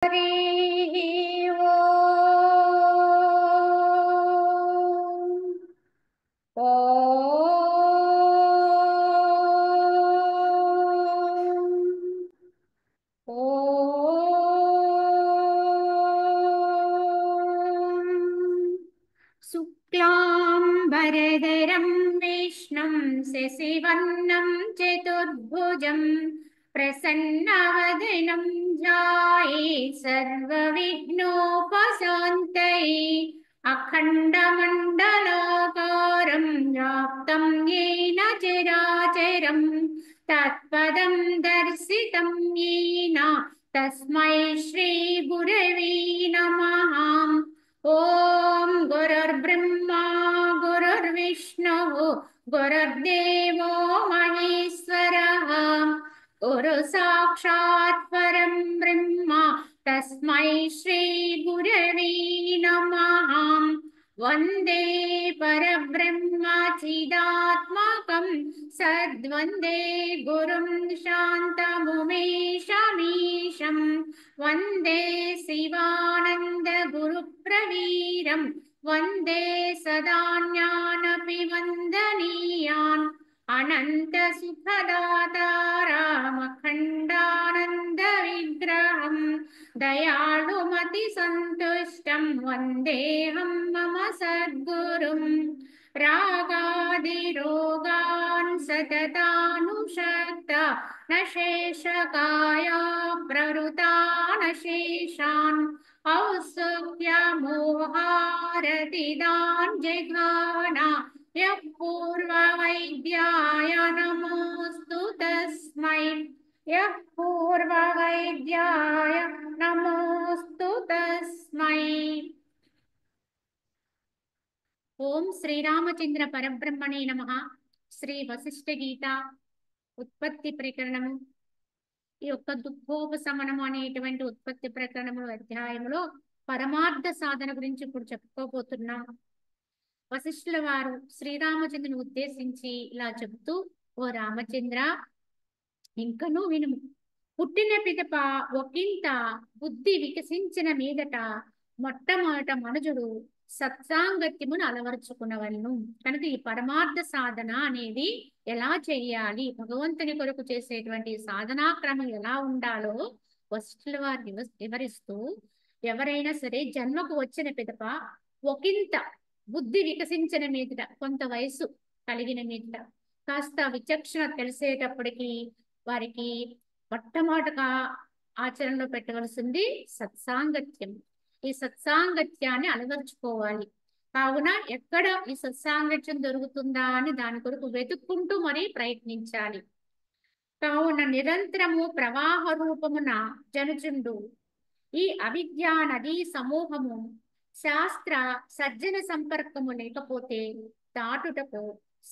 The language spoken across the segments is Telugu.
हरिः ॐ। शुक्लाम्बरधरं विष्णुं शशिवर्णं चतुर्भुजं प्रसन्नवदनं ध्याये सर्वविघ्नोपशान्तये अखण्डमण्डलाकारं व्याप्तं येन चराचरं तत्पदं दर्शितं येन तस्मै श्रीगुरवे नमः। ॐ गुरुर्ब्रह्मा गुरुर्विष्णुः गुरुर्देवो महेश्वरः गुरु साक्षात् परं ब्रह्म तस्मै श्रीगुरवे नमः। वन्दे परब्रह्म चिदात्मकं सद्वन्दे गुरुं शान्तमुमेशमीशं वन्दे शिवानन्द गुरुप्रवीरं वन्दे सदा ज्ञानपि वन्दनीयान् अनन्तसुखदातारामखण्डानन्दविग्रहं दयालुमतिसन्तुष्टं वन्देऽहं मम सद्गुरुं रागादिरोगान् सततानुषक्ता न शेषकाया प्रवृता न शेषान् औत्सुक्यमोहारतिदान् जघाना यः पूर्ववैद्याय नमोऽस्तु तस्मै यः पूर्ववैद्याय नमोऽस्तु तस्मै। ఓం శ్రీరామచంద్ర పరబ్రహ్మణే నమః. శ్రీ వశిష్ఠ గీత ఉత్పత్తి ప్రకరణము ఈ యొక్క దుఃఖోపశమనము అనేటువంటి ఉత్పత్తి ప్రకరణము అధ్యాయంలో పరమార్థ సాధన గురించి ఇప్పుడు చెప్పుకోబోతున్నాం. వశిష్ఠుల వారు శ్రీరామచంద్రుని ఉద్దేశించి ఇలా చెబుతూ, ఓ రామచంద్ర, ఇంకనూ వినుము. పుట్టిన పిదప ఒకంత బుద్ధి వికసించిన మీదట మొట్టమొదట మనుజుడు సత్సాంగత్యమును అలవరుచుకున్నవలను. కనుక ఈ పరమార్థ సాధన అనేది ఎలా చేయాలి, భగవంతుని కొరకు చేసేటువంటి సాధనా క్రమం ఎలా ఉండాలో వశిష్ఠుల వారు వివరిస్తూ, ఎవరైనా సరే జన్మకు వచ్చిన పిదప ఒకంత బుద్ధి వికసించిన మీదట, కొంత వయసు కలిగిన మీదట, కాస్త విచక్షణ తెలిసేటప్పటికి వారికి మొట్టమొదటగా ఆచరణలో పెట్టవలసింది సత్సాంగత్యం. ఈ సత్సాంగత్యాన్ని అలవర్చుకోవాలి. కావున ఎక్కడ ఈ సత్సాంగత్యం దొరుకుతుందా అని దాని కొరకు వెతుక్కుంటూ మరీ ప్రయత్నించాలి. కావున నిరంతరము ప్రవాహ రూపమున జనుచుండు ఈ అవిద్యా నదీ సమూహము శాస్త్ర సజ్జన సంపర్కము లేకపోతే దాటుటకు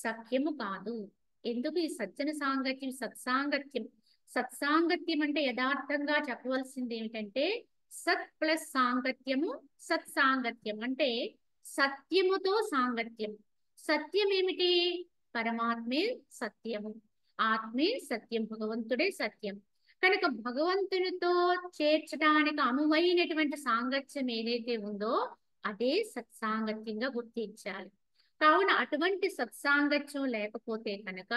సఖ్యము కాదు. ఎందుకు ఈ సజ్జన సాంగత్యం, సత్సాంగత్యం? సత్సాంగత్యం అంటే యథార్థంగా చెప్పవలసింది ఏమిటంటే సత్ ప్లస్ సాంగత్యము. సత్సాంగత్యం అంటే సత్యముతో సాంగత్యం. సత్యం ఏమిటి? పరమాత్మే సత్యము, ఆత్మే సత్యం, భగవంతుడే సత్యం. కనుక భగవంతునితో చేర్చడానికి అనువైనటువంటి సాంగత్యం ఏదైతే ఉందో అదే సత్సాంగత్యంగా గుర్తించాలి. కావున అటువంటి సత్సాంగత్యం లేకపోతే కనుక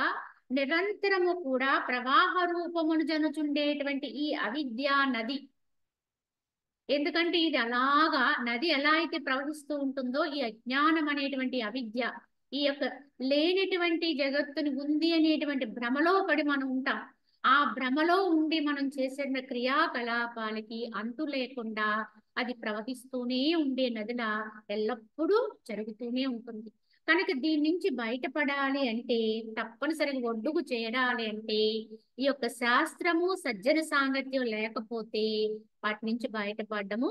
నిరంతరము కూడా ప్రవాహ రూపమును జనుచుండేటువంటి ఈ అవిద్యా నది, ఎందుకంటే ఇది అలాగా నది ఎలా అయితే ప్రవహిస్తూ ఉంటుందో ఈ అజ్ఞానం అనేటువంటి అవిద్య, ఈ యొక్క లేనటువంటి జగత్తుని ఉంది అనేటువంటి భ్రమలో పడి మనం ఉంటాం. ఆ భ్రమలో ఉండి మనం చేసే క్రియాకలాపాలకి అంతు లేకుండా అది ప్రవహిస్తూనే ఉండే నదిలా ఎల్లప్పుడూ జరుగుతూనే ఉంటుంది. కనుక దీని నుంచి బయటపడాలి అంటే, తప్పనిసరిగా ఒడ్డుకు చేరాలి అంటే ఈ యొక్క శాస్త్రము సజ్జన సాంగత్యం లేకపోతే వాటి నుంచి బయటపడము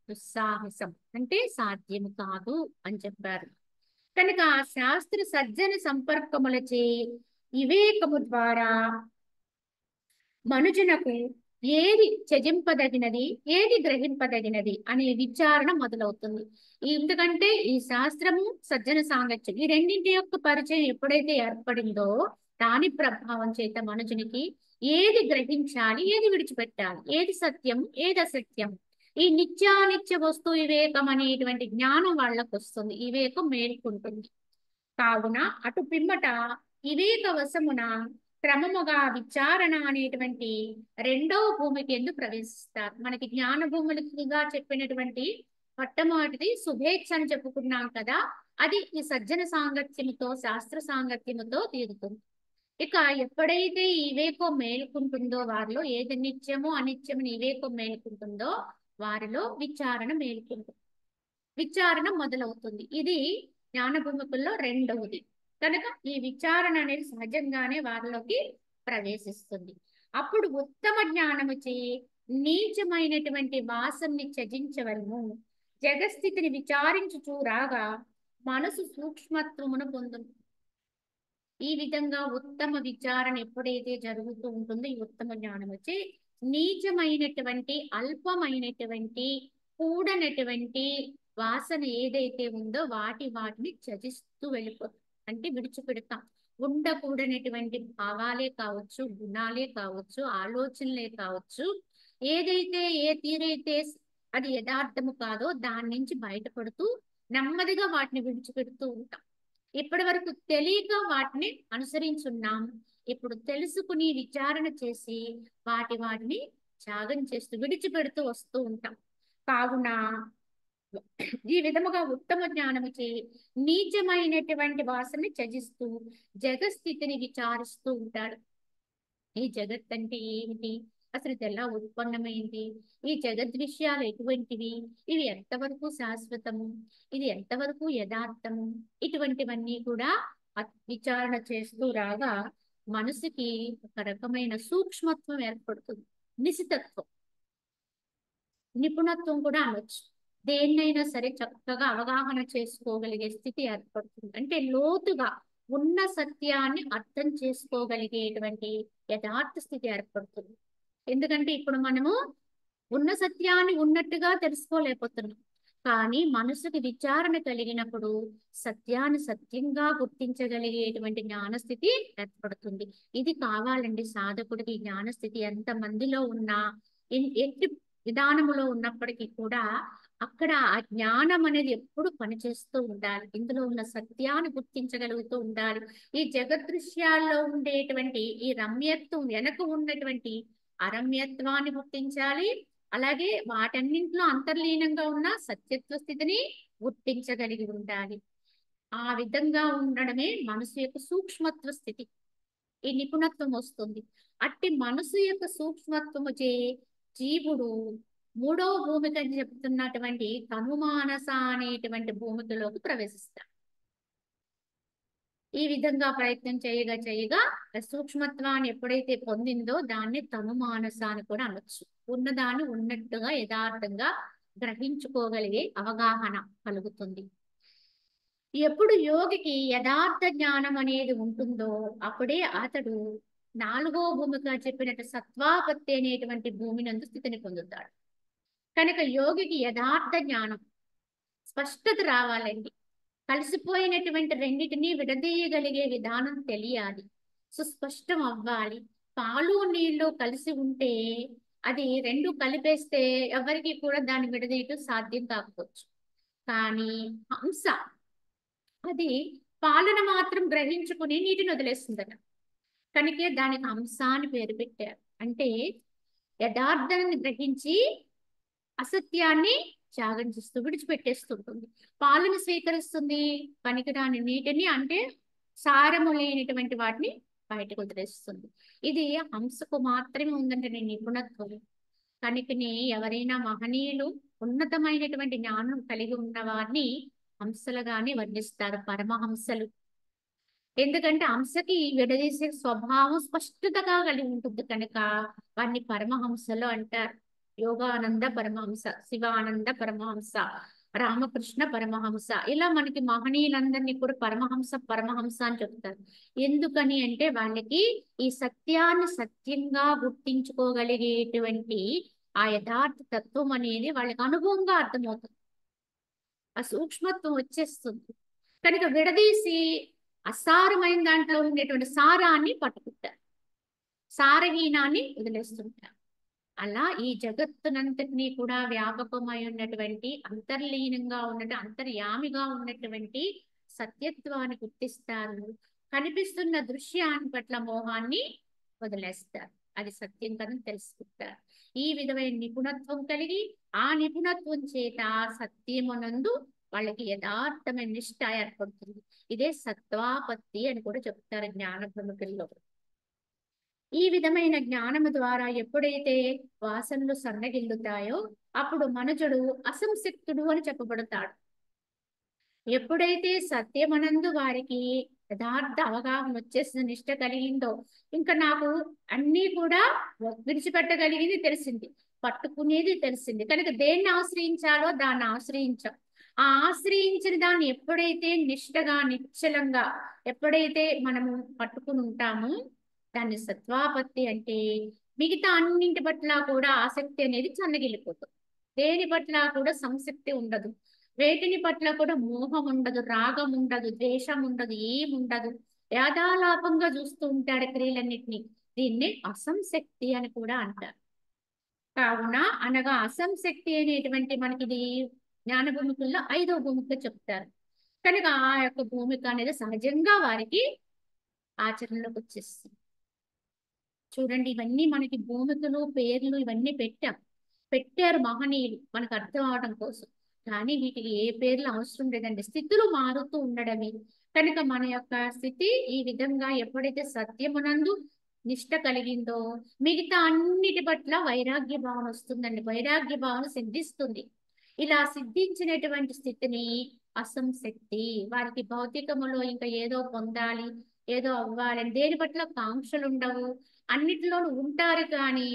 దుస్సాహసం, అంటే సాధ్యము కాదు అని చెప్పారు. కనుక ఆ శాస్త్ర సజ్జన సంపర్కములచే వివేకము ద్వారా మనుజునకు ఏది త్యజింపదగినది, ఏది గ్రహింపదగినది అనే విచారణ మొదలవుతుంది. ఎందుకంటే ఈ శాస్త్రము సజ్జన సాంగత్యం ఈ రెండింటి యొక్క పరిచయం ఎప్పుడైతే ఏర్పడిందో దాని ప్రభావం చేత మనుజునికి ఏది గ్రహించాలి, ఏది విడిచిపెట్టాలి, ఏది సత్యం, ఏది అసత్యం, ఈ నిత్యానిత్య వస్తు వివేకం అనేటువంటి జ్ఞానం వాళ్ళకు వస్తుంది, వివేకం మేలుకుంటుంది. కావున అటు పిమ్మట వివేక వశమున క్రమముగా విచారణ అనేటువంటి రెండవ భూమికి ఎందుకు ప్రవేశిస్తారు. మనకి జ్ఞాన భూములుగా చెప్పినటువంటి మొట్టమొదటిది శుభేచ్ఛ అని చెప్పుకున్నాం కదా, అది ఈ సజ్జన సాంగత్యముతో శాస్త్ర సాంగత్యముతో తీరుతుంది. ఇక ఎప్పుడైతే ఈ వివేకం మేలుకుంటుందో వారిలో, ఏది నిత్యమో అనిత్యమని వివేకం మేలుకుంటుందో వారిలో విచారణ మేలుకుంటుంది, విచారణ మొదలవుతుంది. ఇది జ్ఞాన భూమికల్లో రెండవది. కనుక ఈ విచారణ అనేది సహజంగానే వారిలోకి ప్రవేశిస్తుంది. అప్పుడు ఉత్తమ జ్ఞానముచే నీచమైనటువంటి వాసనని త్యజించవలను, జగస్థితిని విచారించుచూ రాగా మనసు సూక్ష్మత్వమును పొందును. ఈ విధంగా ఉత్తమ విచారణ ఎప్పుడైతే జరుగుతూ ఉంటుందో ఈ ఉత్తమ జ్ఞానం వచ్చి నీచమైనటువంటి అల్పమైనటువంటి కూడనటువంటి వాసన ఏదైతే ఉందో వాటిని త్యజిస్తూ వెళ్ళిపోతాం, అంటే విడిచిపెడతాం. ఉండకూడనటువంటి భావాలే కావచ్చు, గుణాలే కావచ్చు, ఆలోచనలే కావచ్చు, ఏదైతే ఏ తీరైతే అది యథార్థము కాదో దాని నుంచి బయటపడుతూ నెమ్మదిగా వాటిని విడిచిపెడుతూ ఉంటాం. ఇప్పటి వరకు తెలియక వాటిని అనుసరించున్నాం, ఇప్పుడు తెలుసుకుని విచారణ చేసి వాటిని త్యాగం చేస్తూ విడిచిపెడుతూ వస్తూ ఉంటాం. కావున ఈ విధముగా ఉత్తమ జ్ఞానముచే నీచమైనటువంటి వాసనని త్యజిస్తూ జగస్థితిని విచారిస్తూ ఉంటాడు. ఈ జగత్ అంటే ఏమిటి, అసలు ఇది ఎలా ఉత్పన్నమైంది, ఈ జగద్ విషయాలు ఎటువంటివి, ఇవి ఎంతవరకు శాశ్వతము, ఇది ఎంతవరకు యథార్థము, ఇటువంటివన్నీ కూడా విచారణ చేస్తూ రాగా మనసుకి ఒక రకమైన సూక్ష్మత్వం ఏర్పడుతుంది, నిశితత్వం, నిపుణత్వం కూడా అనొచ్చు. దేన్నైనా సరే చక్కగా అవగాహన చేసుకోగలిగే స్థితి ఏర్పడుతుంది. అంటే లోతుగా ఉన్న సత్యాన్ని అర్థం చేసుకోగలిగేటువంటి యథార్థ స్థితి ఏర్పడుతుంది. ఎందుకంటే ఇప్పుడు మనము ఉన్న సత్యాన్ని ఉన్నట్టుగా తెలుసుకోలేకపోతున్నాం, కానీ మనసుకి విచారణ కలిగినప్పుడు సత్యాన్ని సత్యంగా గుర్తించగలిగేటువంటి జ్ఞానస్థితి ఏర్పడుతుంది. ఇది కావాలండి సాధకుడికి. జ్ఞానస్థితి ఎంత మందిలో ఉన్నా, ఎట్టి విధానములో ఉన్నప్పటికీ కూడా అక్కడ ఆ జ్ఞానం అనేది ఎప్పుడు పనిచేస్తూ ఉండాలి, ఇందులో ఉన్న సత్యాన్ని గుర్తించగలుగుతూ ఉండాలి. ఈ జగదృశ్యాల్లో ఉండేటువంటి ఈ రమ్యత్వం వెనక ఉన్నటువంటి అరమ్యత్వాన్ని గుర్తించాలి, అలాగే వాటన్నింటిలో అంతర్లీనంగా ఉన్న సత్యత్వ స్థితిని గుర్తించగలిగి ఉండాలి. ఆ విధంగా ఉండడమే మనసు యొక్క సూక్ష్మత్వ స్థితి, ఈ నిపుణత్వం వస్తుంది. అట్టి మనసు యొక్క సూక్ష్మత్వము చే జీవుడు మూడో భూమిక అని చెప్తున్నటువంటి తనుమానస అనేటువంటి భూమికలోకి ప్రవేశిస్తాడు. ఈ విధంగా ప్రయత్నం చేయగా చేయగా సూక్ష్మత్వాన్ని ఎప్పుడైతే పొందిందో దాన్ని తనుమానస అని కూడా అనొచ్చు. ఉన్నదాన్ని ఉన్నట్టుగా యథార్థంగా గ్రహించుకోగలిగే అవగాహన కలుగుతుంది. ఎప్పుడు యోగికి యథార్థ జ్ఞానం అనేది ఉంటుందో అప్పుడే అతడు నాలుగో భూమిగా చెప్పినట్టు సత్వాపత్తి అనేటువంటి భూమినందు స్థితిని పొందుతాడు. కనుక యోగికి యథార్థ జ్ఞానం స్పష్టత రావాలండి. కలిసిపోయినటువంటి రెండింటినీ విడదీయగలిగే విధానం తెలియాలి, సుస్పష్టం అవ్వాలి. పాలు నీళ్లు కలిసి ఉంటే అది రెండు కలిపేస్తే ఎవరికి కూడా దాన్ని విడదీయటం సాధ్యం కాకపోవచ్చు. కానీ హంస అది పాలన మాత్రం గ్రహించుకుని నీటిని వదిలేస్తుందట, కనుక దానికి హంస అని పేరు పెట్టారు. అంటే యథార్థాన్ని గ్రహించి అసత్యాన్ని త్యాగం చేస్తూ విడిచిపెట్టేస్తుంటుంది. పాలను స్వీకరిస్తుంది, పనికిరాని నీటిని అంటే సారము లేనటువంటి వాటిని బయటకు వదిలేస్తుంది. ఇది హంసకు మాత్రమే ఉందంటే నిపుణత్వం. కనుకనే ఎవరైనా మహనీయులు ఉన్నతమైనటువంటి జ్ఞానం కలిగి ఉన్న వారిని హంసలుగానే వర్ణిస్తారు, పరమహంసలు. ఎందుకంటే హంసకి విడదీసే స్వభావం స్పష్టతగా కలిగి ఉంటుంది కనుక వారిని పరమహంసలు అంటారు. యోగానంద పరమహంస, శివానంద పరమహంస, రామకృష్ణ పరమహంస, ఇలా మనకి మహనీయులందరినీ కూడా పరమహంస పరమహంస అని చెప్తారు. ఎందుకని అంటే వాళ్ళకి ఈ సత్యాన్ని సత్యంగా గుర్తించుకోగలిగేటువంటి ఆ యథార్థ తత్వం అనేది వాళ్ళకి అనుభవంగా అర్థమవుతుంది, ఆ సూక్ష్మత్వం వచ్చేస్తుంది. కనుక విడదీసి అసారమైన దాంట్లో ఉండేటువంటి సారాన్ని పట్టుకుంటారు, సారహీనాన్ని వదిలేస్తుంటారు. అలా ఈ జగత్తునంతటినీ కూడా వ్యాపకమై ఉన్నటువంటి అంతర్లీనంగా ఉన్నట్టు అంతర్యామిగా ఉన్నటువంటి సత్యత్వాన్ని గుర్తిస్తారు. కనిపిస్తున్న దృశ్యాన్ని పట్ల మోహాన్ని వదిలేస్తారు. అది సత్యం కదని తెలుసుకుంటారు. ఈ విధమైన నిపుణత్వం కలిగి ఆ నిపుణత్వం చేత సత్యమునందు వాళ్ళకి యథార్థమైన నిష్ట ఏర్పడుతుంది. ఇదే సత్వాపత్తి అని కూడా చెప్తారు జ్ఞాన ప్రముఖుల్లో. ఈ విధమైన జ్ఞానము ద్వారా ఎప్పుడైతే వాసనలు సన్నగిల్లుతాయో అప్పుడు మనుజుడు అసంశక్తుడు అని చెప్పబడతాడు. ఎప్పుడైతే సత్యమనందు వారికి యథార్థ అవగాహన వచ్చేసిన నిష్ట కలిగిందో ఇంకా నాకు అన్నీ కూడా విడిచిపెట్టగలిగింది తెలిసింది, పట్టుకునేది తెలిసింది కనుక దేన్ని ఆశ్రయించాలో దాన్ని ఆశ్రయించాం. ఆ ఆశ్రయించిన దాన్ని ఎప్పుడైతే నిష్టగా నిశ్చలంగా ఎప్పుడైతే మనము పట్టుకుని ఉంటామో దాన్ని సత్వాపత్తి అంటే మిగతా అన్నింటి పట్ల కూడా ఆసక్తి అనేది చన్నగిల్లిపోతుంది. దేని పట్ల కూడా సంసక్తి ఉండదు, వేటిని పట్ల కూడా మోహం ఉండదు, రాగం ఉండదు, ద్వేషం ఉండదు, ఏముండదు. యాదాలాపంగా చూస్తూ ఉంటాడు క్రియలన్నిటినీ. దీన్ని అసంశక్తి అని కూడా అంటారు. కావున అనగా అసంశక్తి అనేటువంటి మనకి ఇది జ్ఞాన భూమికల్లో 5వ భూమిక చెప్తారు. కనుక ఆ యొక్క భూమిక అనేది సహజంగా వారికి ఆచరణలోకి వచ్చేస్తుంది. చూడండి, ఇవన్నీ మనకి భూమికలు పేర్లు ఇవన్నీ పెట్టారు మహనీయులు మనకు అర్థం అవడం కోసం. కానీ వీటికి ఏ పేర్లు అవసరం లేదండి, స్థితులు మారుతూ ఉండడమే. కనుక మన యొక్క స్థితి ఈ విధంగా ఎప్పుడైతే సత్యమునందు నిష్ట కలిగిందో మిగతా అన్నిటి పట్ల వైరాగ్య భావన వస్తుందండి, వైరాగ్య భావన సిద్ధిస్తుంది. ఇలా సిద్ధించినటువంటి స్థితిని అసంశక్తి. వారికి భౌతికములో ఇంకా ఏదో పొందాలి, ఏదో అవ్వాలని దేని పట్ల కాంక్షలు ఉండవు, అన్నిటిలోనూ ఉంటారు కానీ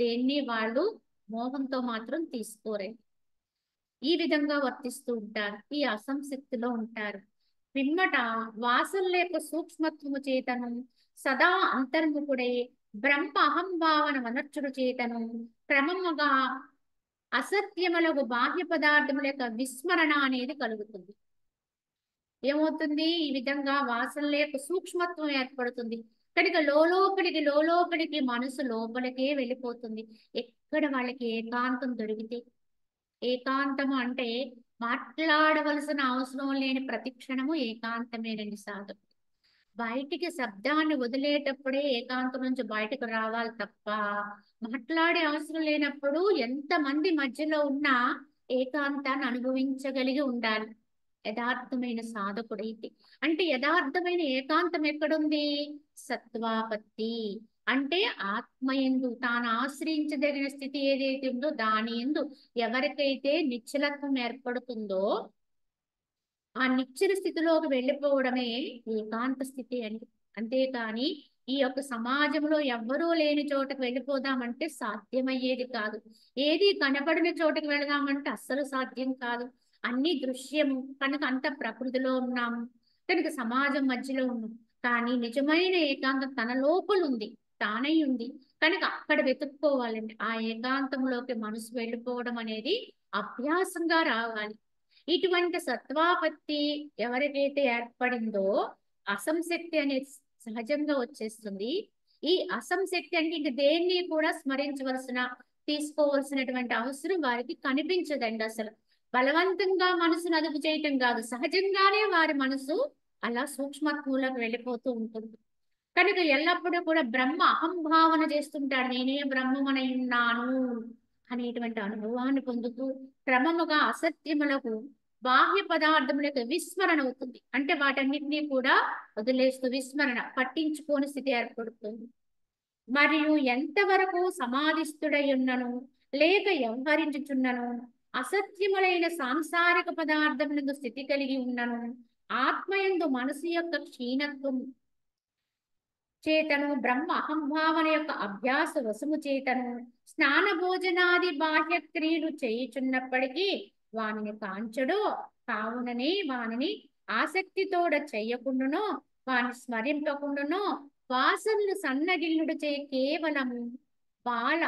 దేన్ని వాళ్ళు మోహంతో మాత్రం తీసుకోరే. ఈ విధంగా వర్తిస్తూ ఉంటారు, ఈ అసంశక్తిలో ఉంటారు. పిమ్మట వాసనల యొక్క సూక్ష్మత్వము చేతను సదా అంతర్ముఖుడై బ్రహ్మ అహంభావన వనర్చుడు చేతను క్రమముగా అసత్యములకు బాహ్య పదార్థముల యొక్క విస్మరణ అనేది కలుగుతుంది. ఏమవుతుంది, ఈ విధంగా వాసనల యొక్క సూక్ష్మత్వం ఏర్పడుతుంది. కనుక లోపలికి మనసు లోపలికే వెళ్ళిపోతుంది. ఎక్కడ వాళ్ళకి ఏకాంతం దొరికితే, ఏకాంతము అంటే మాట్లాడవలసిన అవసరం లేని ప్రతి క్షణము ఏకాంతమేనండి సాధన. బయటికి శబ్దాన్ని వదిలేటప్పుడే ఏకాంతం నుంచి బయటకు రావాలి తప్ప మాట్లాడే అవసరం లేనప్పుడు ఎంతమంది మధ్యలో ఉన్నా ఏకాంతాన్ని అనుభవించగలిగి ఉండాలి యథార్థమైన సాధకుడైతే. అంటే యథార్థమైన ఏకాంతం ఎక్కడుంది? సత్వాపత్తి. అంటే ఆత్మయందు తాను ఆశ్రయించదగిన స్థితి ఏదైతే ఉందో దాని యందు ఎవరికైతే నిశ్చలత్వం ఏర్పడుతుందో ఆ నిశ్చల స్థితిలోకి వెళ్ళిపోవడమే ఏకాంత స్థితి అని. అంతేకాని ఈ యొక్క సమాజంలో ఎవ్వరూ లేని చోటకు వెళ్ళిపోదామంటే సాధ్యమయ్యేది కాదు. ఏది కనపడిన చోటకు వెళదామంటే అస్సలు సాధ్యం కాదు. అన్ని దృశ్యము కనుక అంత ప్రకృతిలో ఉన్నాము, కనుక సమాజం మధ్యలో ఉన్నాం. కానీ నిజమైన ఏకాంతం తన లోపల ఉంది, తానై ఉంది కనుక అక్కడ వెతుక్కోవాలండి. ఆ ఏకాంతంలోకి మనసు వెళ్ళిపోవడం అనేది అభ్యాసంగా రావాలి. ఇటువంటి సత్వాపత్తి ఎవరికైతే ఏర్పడిందో అసంశక్తి అనేది సహజంగా వచ్చేస్తుంది. ఈ అసంశక్తి అంటే ఇంక దేన్ని కూడా స్మరించవలసిన తీసుకోవలసినటువంటి అవసరం వారికి కనిపించదండి. అసలు బలవంతంగా మనసును అదుపు చేయటం కాదు, సహజంగానే వారి మనసు అలా సూక్ష్మత్వంలోకి వెళ్ళిపోతూ ఉంటుంది. కనుక ఎల్లప్పుడూ కూడా బ్రహ్మ అహంభావన చేస్తుంటాడు, నేనే బ్రహ్మమనై ఉన్నాను అనేటువంటి అనుభవాన్ని పొందుతూ క్రమముగా అసత్యములకు బాహ్య పదార్థములకు విస్మరణ అవుతుంది. అంటే వాటన్నిటినీ కూడా వదిలేస్తూ విస్మరణ పట్టించుకోని స్థితి ఏర్పడుతుంది. మరియు ఎంతవరకు సమాధిస్థుడై ఉన్నను లేక వ్యవహరించుచున్నను అసత్యములైన సాంసారిక పదార్థములందు స్థితి కలిగి ఉన్నను ఆత్మయందు మనసు యొక్క క్షీణత్వం చేతను బ్రహ్మ అహంభావన యొక్క అభ్యాస వశము చేతను స్నాన భోజనాది బాహ్య క్రియలు చేయుచున్నప్పటికీ వానిని కాంచడో కావుననే వానిని ఆసక్తితోడ చెయ్యకుండునో వాని స్మరింపకుండునో వాసనలు సన్నగిల్లుడు చే కేవలము బాల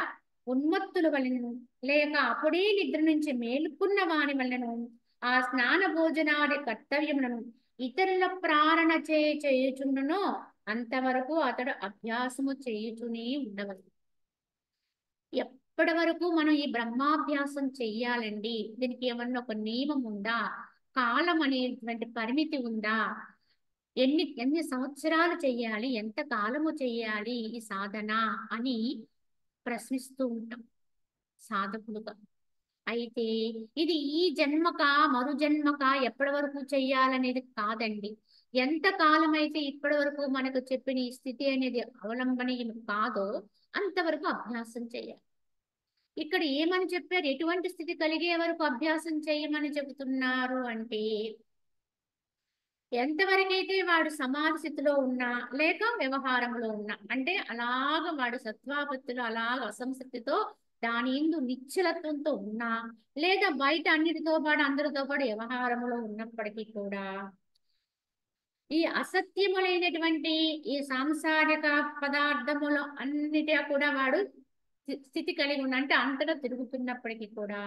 ఉన్మత్తుల వలెను లేక అప్పుడే నిద్ర నుంచి మేలుకున్న వాని వలన ఆ స్నాన భోజనాది కర్తవ్యములను ఇతరుల ప్రారణ చేయుచుండునో అంతవరకు అతడు అభ్యాసము చేయుచునే ఉండవలెను. ఇప్పటి వరకు మనం ఈ బ్రహ్మాభ్యాసం చెయ్యాలండి. దీనికి ఏమన్నా ఒక నియమం ఉందా? కాలం అనేటువంటి పరిమితి ఉందా? ఎన్ని సంవత్సరాలు చెయ్యాలి? ఎంత కాలము చెయ్యాలి ఈ సాధన అని ప్రశ్నిస్తూ ఉంటాం సాధకులుగా. అయితే ఇది ఈ జన్మక మరు జన్మక ఎప్పటి వరకు చెయ్యాలనేది కాదండి. ఎంత కాలం అయితే ఇప్పటి వరకు మనకు చెప్పిన ఈ స్థితి అనేది అవలంబనీయం కాదో అంతవరకు అభ్యాసం చేయాలి. ఇక్కడ ఏమని చెప్పారు? ఎటువంటి స్థితి కలిగే వరకు అభ్యాసం చేయమని చెబుతున్నారు అంటే, ఎంతవరకైతే వాడు సమాధి స్థితిలో ఉన్నా లేక వ్యవహారంలో ఉన్నా, అంటే అలాగ వాడు సత్వాపత్తులు అలాగ అసంశక్తితో దాని యందు నిశ్చలత్వంతో ఉన్నా, లేదా బయట అన్నిటితో పాటు అందరితో పాటు వ్యవహారంలో ఉన్నప్పటికీ కూడా ఈ అసత్యములైనటువంటి ఈ సాంసారిక పదార్థములు అన్నిటిగా కూడా వాడు స్థితి కలిగి ఉన్న, అంటే అంతటా తిరుగుతున్నప్పటికీ కూడా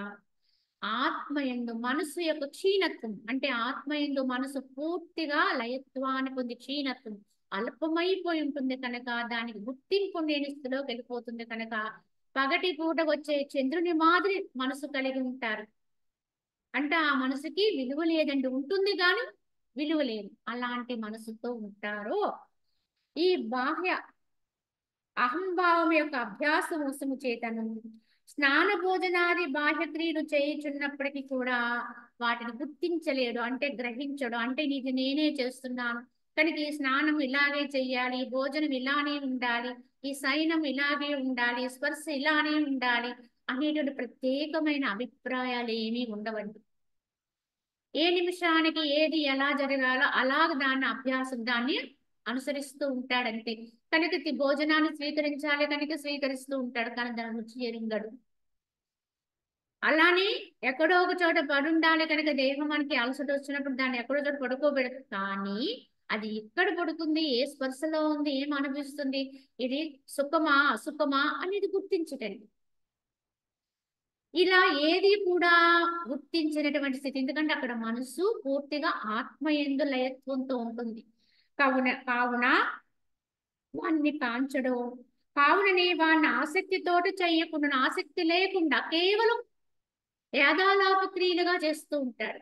ఆత్మయందు మనసు యొక్క క్షీణత్వం, అంటే ఆత్మయందు మనసు పూర్తిగా లయత్వాన్ని పొంది క్షీణత్వం అల్పమైపోయి ఉంటుంది కనుక దానికి గుర్తింపు లేని స్థితిలోకి వెళ్ళిపోతుంది కనుక పగటి పూట వచ్చే చంద్రుని మాదిరి మనసు కలిగి ఉంటారు. అంటే ఆ మనసుకి విలువ లేదండి, ఉంటుంది కానీ విలువ లేదు. అలాంటి మనసుతో ఉంటారు. ఈ బాహ్య అహంభావం యొక్క అభ్యాస మోసము చేతను స్నాన భోజనాది బాహ్య క్రియలు చేయుచున్నప్పటికీ కూడా వాటిని గుర్తించలేడు, అంటే గ్రహించడు. అంటే ఇది నేనే చేస్తున్నాను కనుక ఈ స్నానం ఇలాగే చెయ్యాలి, భోజనం ఇలానే ఉండాలి, ఈ శయనం ఇలాగే ఉండాలి, స్పర్శ ఇలానే ఉండాలి అనేటువంటి ప్రత్యేకమైన అభిప్రాయాలు ఏమీ ఉండవండి. ఏ నిమిషానికి ఏది ఎలా జరగాలో అలాగ దాన్ని అభ్యాసం దాన్ని అనుసరిస్తూ ఉంటాడంతే. కనుక భోజనాన్ని స్వీకరించాలి కనుక స్వీకరిస్తూ ఉంటాడు, కానీ దాని రుచి ఎరుంగడు. అలానే ఎక్కడో ఒక చోట పడుండాలి కనుక దేహం మనకి అలసట వచ్చినప్పుడు దాన్ని ఎక్కడో చోట పడుకోబెడదు, కానీ అది ఎక్కడ పడుతుంది, ఏ స్పర్శలో ఉంది, ఏం అనిపిస్తుంది, ఇది సుఖమా అసుఖమా అనేది గుర్తించటండి. ఇలా ఏది కూడా గుర్తించినటువంటి స్థితి, ఎందుకంటే అక్కడ మనసు పూర్తిగా ఆత్మయందు లయత్వంతో ఉంటుంది. కావున వాణ్ణి కాంచడు. కావుననే వాడిని ఆసక్తితోటి చెయ్యకుండా, ఆసక్తి లేకుండా కేవలం యాదాలాప క్రియలుగా చేస్తూ ఉంటాడు.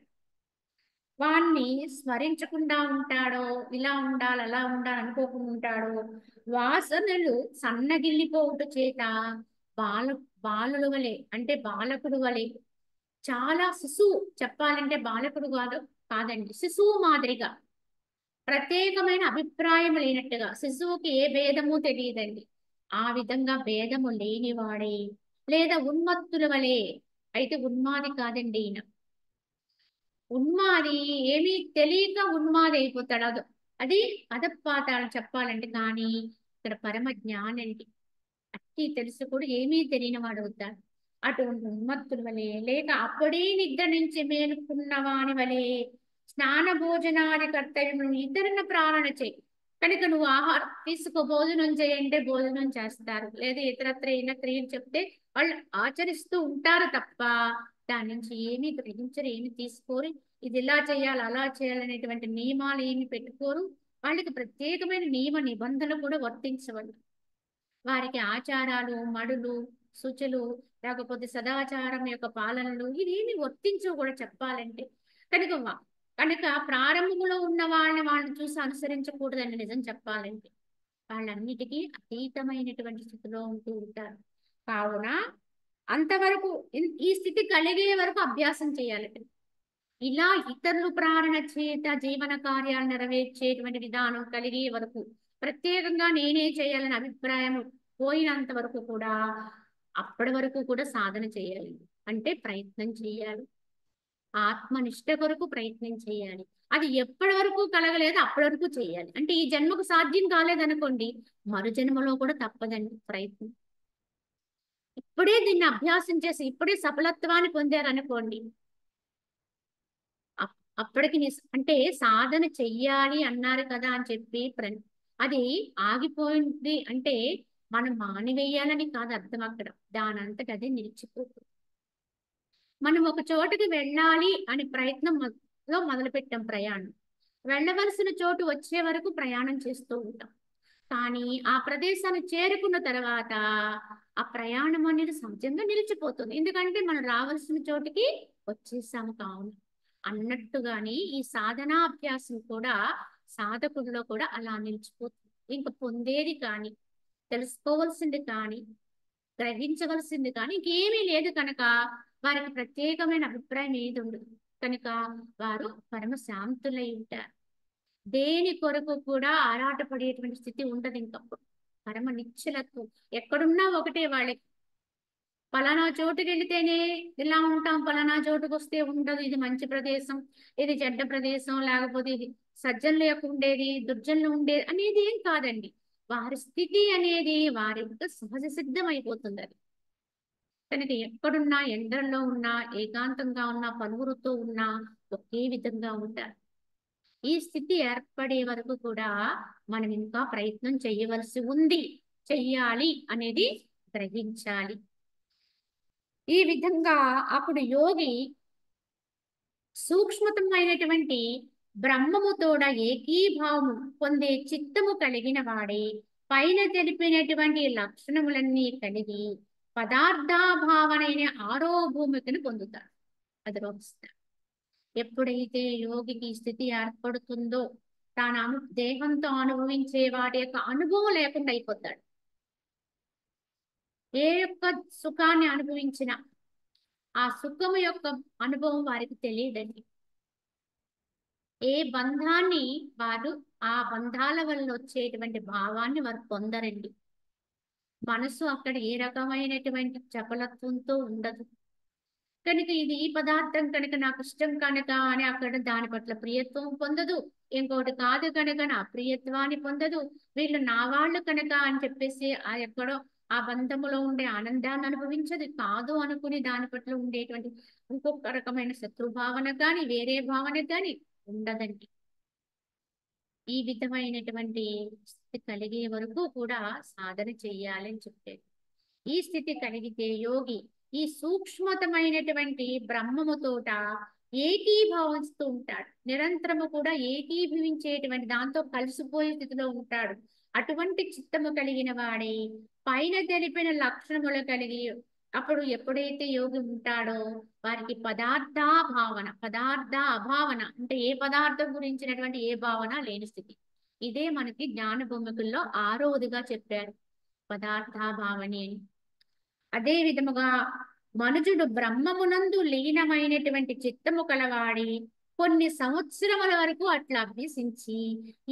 వాణ్ణి స్మరించకుండా ఉంటాడో, ఇలా ఉండాలి అలా ఉండాలి అనుకోకుండా ఉంటాడో, వాసనలు సన్నగిల్లిపోవుట చేత బాల బాలుల వలె, అంటే బాలకుడు వలె, చాలా శిశువు, చెప్పాలంటే బాలకుడు కాదండి, శిశువు మాదిరిగా ప్రత్యేకమైన అభిప్రాయం లేనట్టుగా, శిశువుకి ఏ భేదము తెలియదండి, ఆ విధంగా భేదము లేనివాడే, లేదా ఉన్మత్తుల వలె, అయితే ఉన్మాది కాదండి ఈయన. ఉన్మాది ఏమీ తెలియక ఉన్మాది అయిపోతాడు. అది అధపాతాళం చెప్పాలంటే. కానీ ఇక్కడ పరమ జ్ఞానండి, అట్టి తెలుసు కూడా ఏమీ తెలియని వాడు అవుతాడు. అటువంటి ఉన్మత్తుల వలె, లేక అప్పుడే నిద్ర నుంచి మేలుకున్న వాని వలె స్నాన భోజనాది కర్తవ్యం ఇతరుల ప్రారణ చేయి. కనుక నువ్వు ఆహారం తీసుకో, భోజనం చేయంటే భోజనం చేస్తారు, లేదా ఇతరత్ర అయిన క్రియలు చెప్తే వాళ్ళు ఆచరిస్తూ ఉంటారు తప్ప దాని నుంచి ఏమీ గ్రహించరు, ఏమి తీసుకోరు. ఇది ఇలా చేయాలి అలా చేయాలనేటువంటి నియమాలు ఏమి పెట్టుకోరు. వాళ్ళకి ప్రత్యేకమైన నియమ నిబంధనలు కూడా వర్తించవాలి. వారికి ఆచారాలు మడులు శుచులు లేకపోతే సదాచారం యొక్క పాలనలు ఇవేమి వర్తించవు కూడా చెప్పాలంటే. కనుక కనుక ప్రారంభంలో ఉన్న వాళ్ళని చూసి అనుసరించకూడదని నిజం చెప్పాలంటే. వాళ్ళన్నిటికీ అతీతమైనటువంటి స్థితిలో ఉంటూ ఉంటారు. కావున అంతవరకు ఈ స్థితి కలిగే వరకు అభ్యాసం చేయాలి. ఇలా ఇతరులు ప్రేరణ చేత జీవన కార్యాలు నెరవేర్చేటువంటి విధానం కలిగే వరకు, ప్రత్యేకంగా నేనే చేయాలని అభిప్రాయం పోయినంత వరకు కూడా, అప్పటి వరకు కూడా సాధన చేయాలి, అంటే ప్రయత్నం చేయాలి. ఆత్మనిష్ట కొరకు ప్రయత్నం చేయాలి. అది ఎప్పటి వరకు కలగలేదు అప్పటి వరకు చేయాలి. అంటే ఈ జన్మకు సాధ్యం కాలేదనుకోండి, మరు జన్మలో కూడా తప్పదండి ప్రయత్నం. ఇప్పుడే దీన్ని అభ్యాసం చేసి ఇప్పుడే సఫలత్వాన్ని పొందారనుకోండి, అప్పటికి అంటే సాధన చెయ్యాలి అన్నారు కదా అని చెప్పి అది ఆగిపోయింది అంటే మనం మానివేయాలని కాదు అర్థం. అక్కడ దానంతట అదే నిలిచిపోతుంది. మనం ఒక చోటుకి వెళ్ళాలి అని ప్రయత్నంలో మొదలుపెట్టాం ప్రయాణం, వెళ్ళవలసిన చోటు వచ్చే వరకు ప్రయాణం చేస్తూ ఉంటాం. కానీ ఆ ప్రదేశాన్ని చేరుకున్న తర్వాత ఆ ప్రయాణం అనేది సహజంగా నిలిచిపోతుంది. ఎందుకంటే మనం రావాల్సిన చోటికి వచ్చేసాము కావున. అన్నట్టుగాని ఈ సాధనా అభ్యాసం కూడా సాధకుడిలో కూడా అలా నిలిచిపోతుంది. ఇంక పొందేది కానీ, తెలుసుకోవాల్సింది కానీ, గ్రహించవలసింది కానీ ఇంకేమీ లేదు కనుక వారికి ప్రత్యేకమైన అభిప్రాయం ఏది ఉండదు. కనుక వారు పరమ శాంతులై ఉంటారు. దేని కొరకు కూడా ఆరాటపడేటువంటి స్థితి ఉండదు ఇంకప్పుడు. పరమ నిశ్చలత్వం. ఎక్కడున్నా ఒకటే వాళ్ళకి. పలానా చోటుకి వెళితేనే ఇలా ఉంటాం, పలానా చోటుకు వస్తే ఉండదు, ఇది మంచి ప్రదేశం, ఇది చెడ్డ ప్రదేశం, లేకపోతే ఇది సజ్జనుల యొక్క ఉండేది, దుర్జనులు ఉండేది అనేది ఏం కాదండి. వారి స్థితి అనేది వారి యొక్క సహజ సిద్ధం అయిపోతుంది అది. కనుక ఎక్కడున్నా, ఎండల్లో ఉన్నా, ఏకాంతంగా ఉన్నా, పలువురితో ఉన్నా ఒకే విధంగా ఉంటారు. ఈ స్థితి ఏర్పడే వరకు కూడా మనం ఇంకా ప్రయత్నం చేయవలసి ఉంది, చెయ్యాలి అనేది గ్రహించాలి. ఈ విధంగా అప్పుడు యోగి సూక్ష్మతమైనటువంటి బ్రహ్మముతోడ ఏకీభావము పొందే చిత్తము కలిగిన వాడే పైన తెలిపినటువంటి లక్షణములన్నీ కలిగి పదార్థాభావనైన ఆరో భూమికను పొందుతాడు, అధిరోహిస్తాడు. ఎప్పుడైతే యోగికి ఈ స్థితి ఏర్పడుతుందో తాను దేహంతో అనుభవించే వాటి యొక్క అనుభవం లేకుండా అయిపోతాడు. ఏ యొక్క సుఖాన్ని అనుభవించినా ఆ సుఖము యొక్క అనుభవం వారికి తెలియదండి. ఏ బంధాన్ని వారు ఆ బంధాల వల్ల వచ్చేటువంటి భావాన్ని వారు పొందరండి. మనసు అక్కడ ఏ రకమైనటువంటి చపలత్వంతో ఉండదు. కనుక ఇది ఈ పదార్థం కనుక నాకు ఇష్టం కనుక అని అక్కడ దాని పట్ల ప్రియత్వం పొందదు. ఇంకోటి కాదు కనుక నా ప్రియత్వాన్ని పొందదు. వీళ్ళు నా వాళ్ళు కనుక అని చెప్పేసి ఆ ఎక్కడో ఆ బంధములో ఉండే ఆనందాన్ని అనుభవించదు. కాదు అనుకుని దాని పట్ల ఉండేటువంటి ఇంకొక రకమైన శత్రుభావన కానీ వేరే భావన కానీ ఉండదండి. ఈ విధమైనటువంటి స్థితి కలిగే వరకు కూడా సాధన చెయ్యాలని చెప్పారు. ఈ స్థితి కలిగితే యోగి ఈ సూక్ష్మతమైనటువంటి బ్రహ్మముతోట ఏకీభవిస్తూ ఉంటాడు. నిరంతరము కూడా ఏకీభవించేటువంటి దాంతో కలిసిపోయే స్థితిలో ఉంటాడు. అటువంటి చిత్తము కలిగిన వాడే పైన తెలిపిన లక్షణములు కలిగి అప్పుడు ఎప్పుడైతే యోగి ఉంటాడో వారికి పదార్థ అభావన అంటే ఏ పదార్థం గురించినటువంటి ఏ భావన లేని స్థితి. ఇదే మనకి జ్ఞాన భూమికల్లో ఆరోదిగా చెప్పారు, పదార్థాభావని అని. అదే విధముగా మనుజుడు బ్రహ్మమునందు లీనమైనటువంటి చిత్తము కలవాడి కొన్ని సంవత్సరముల వరకు అట్లా అభ్యసించి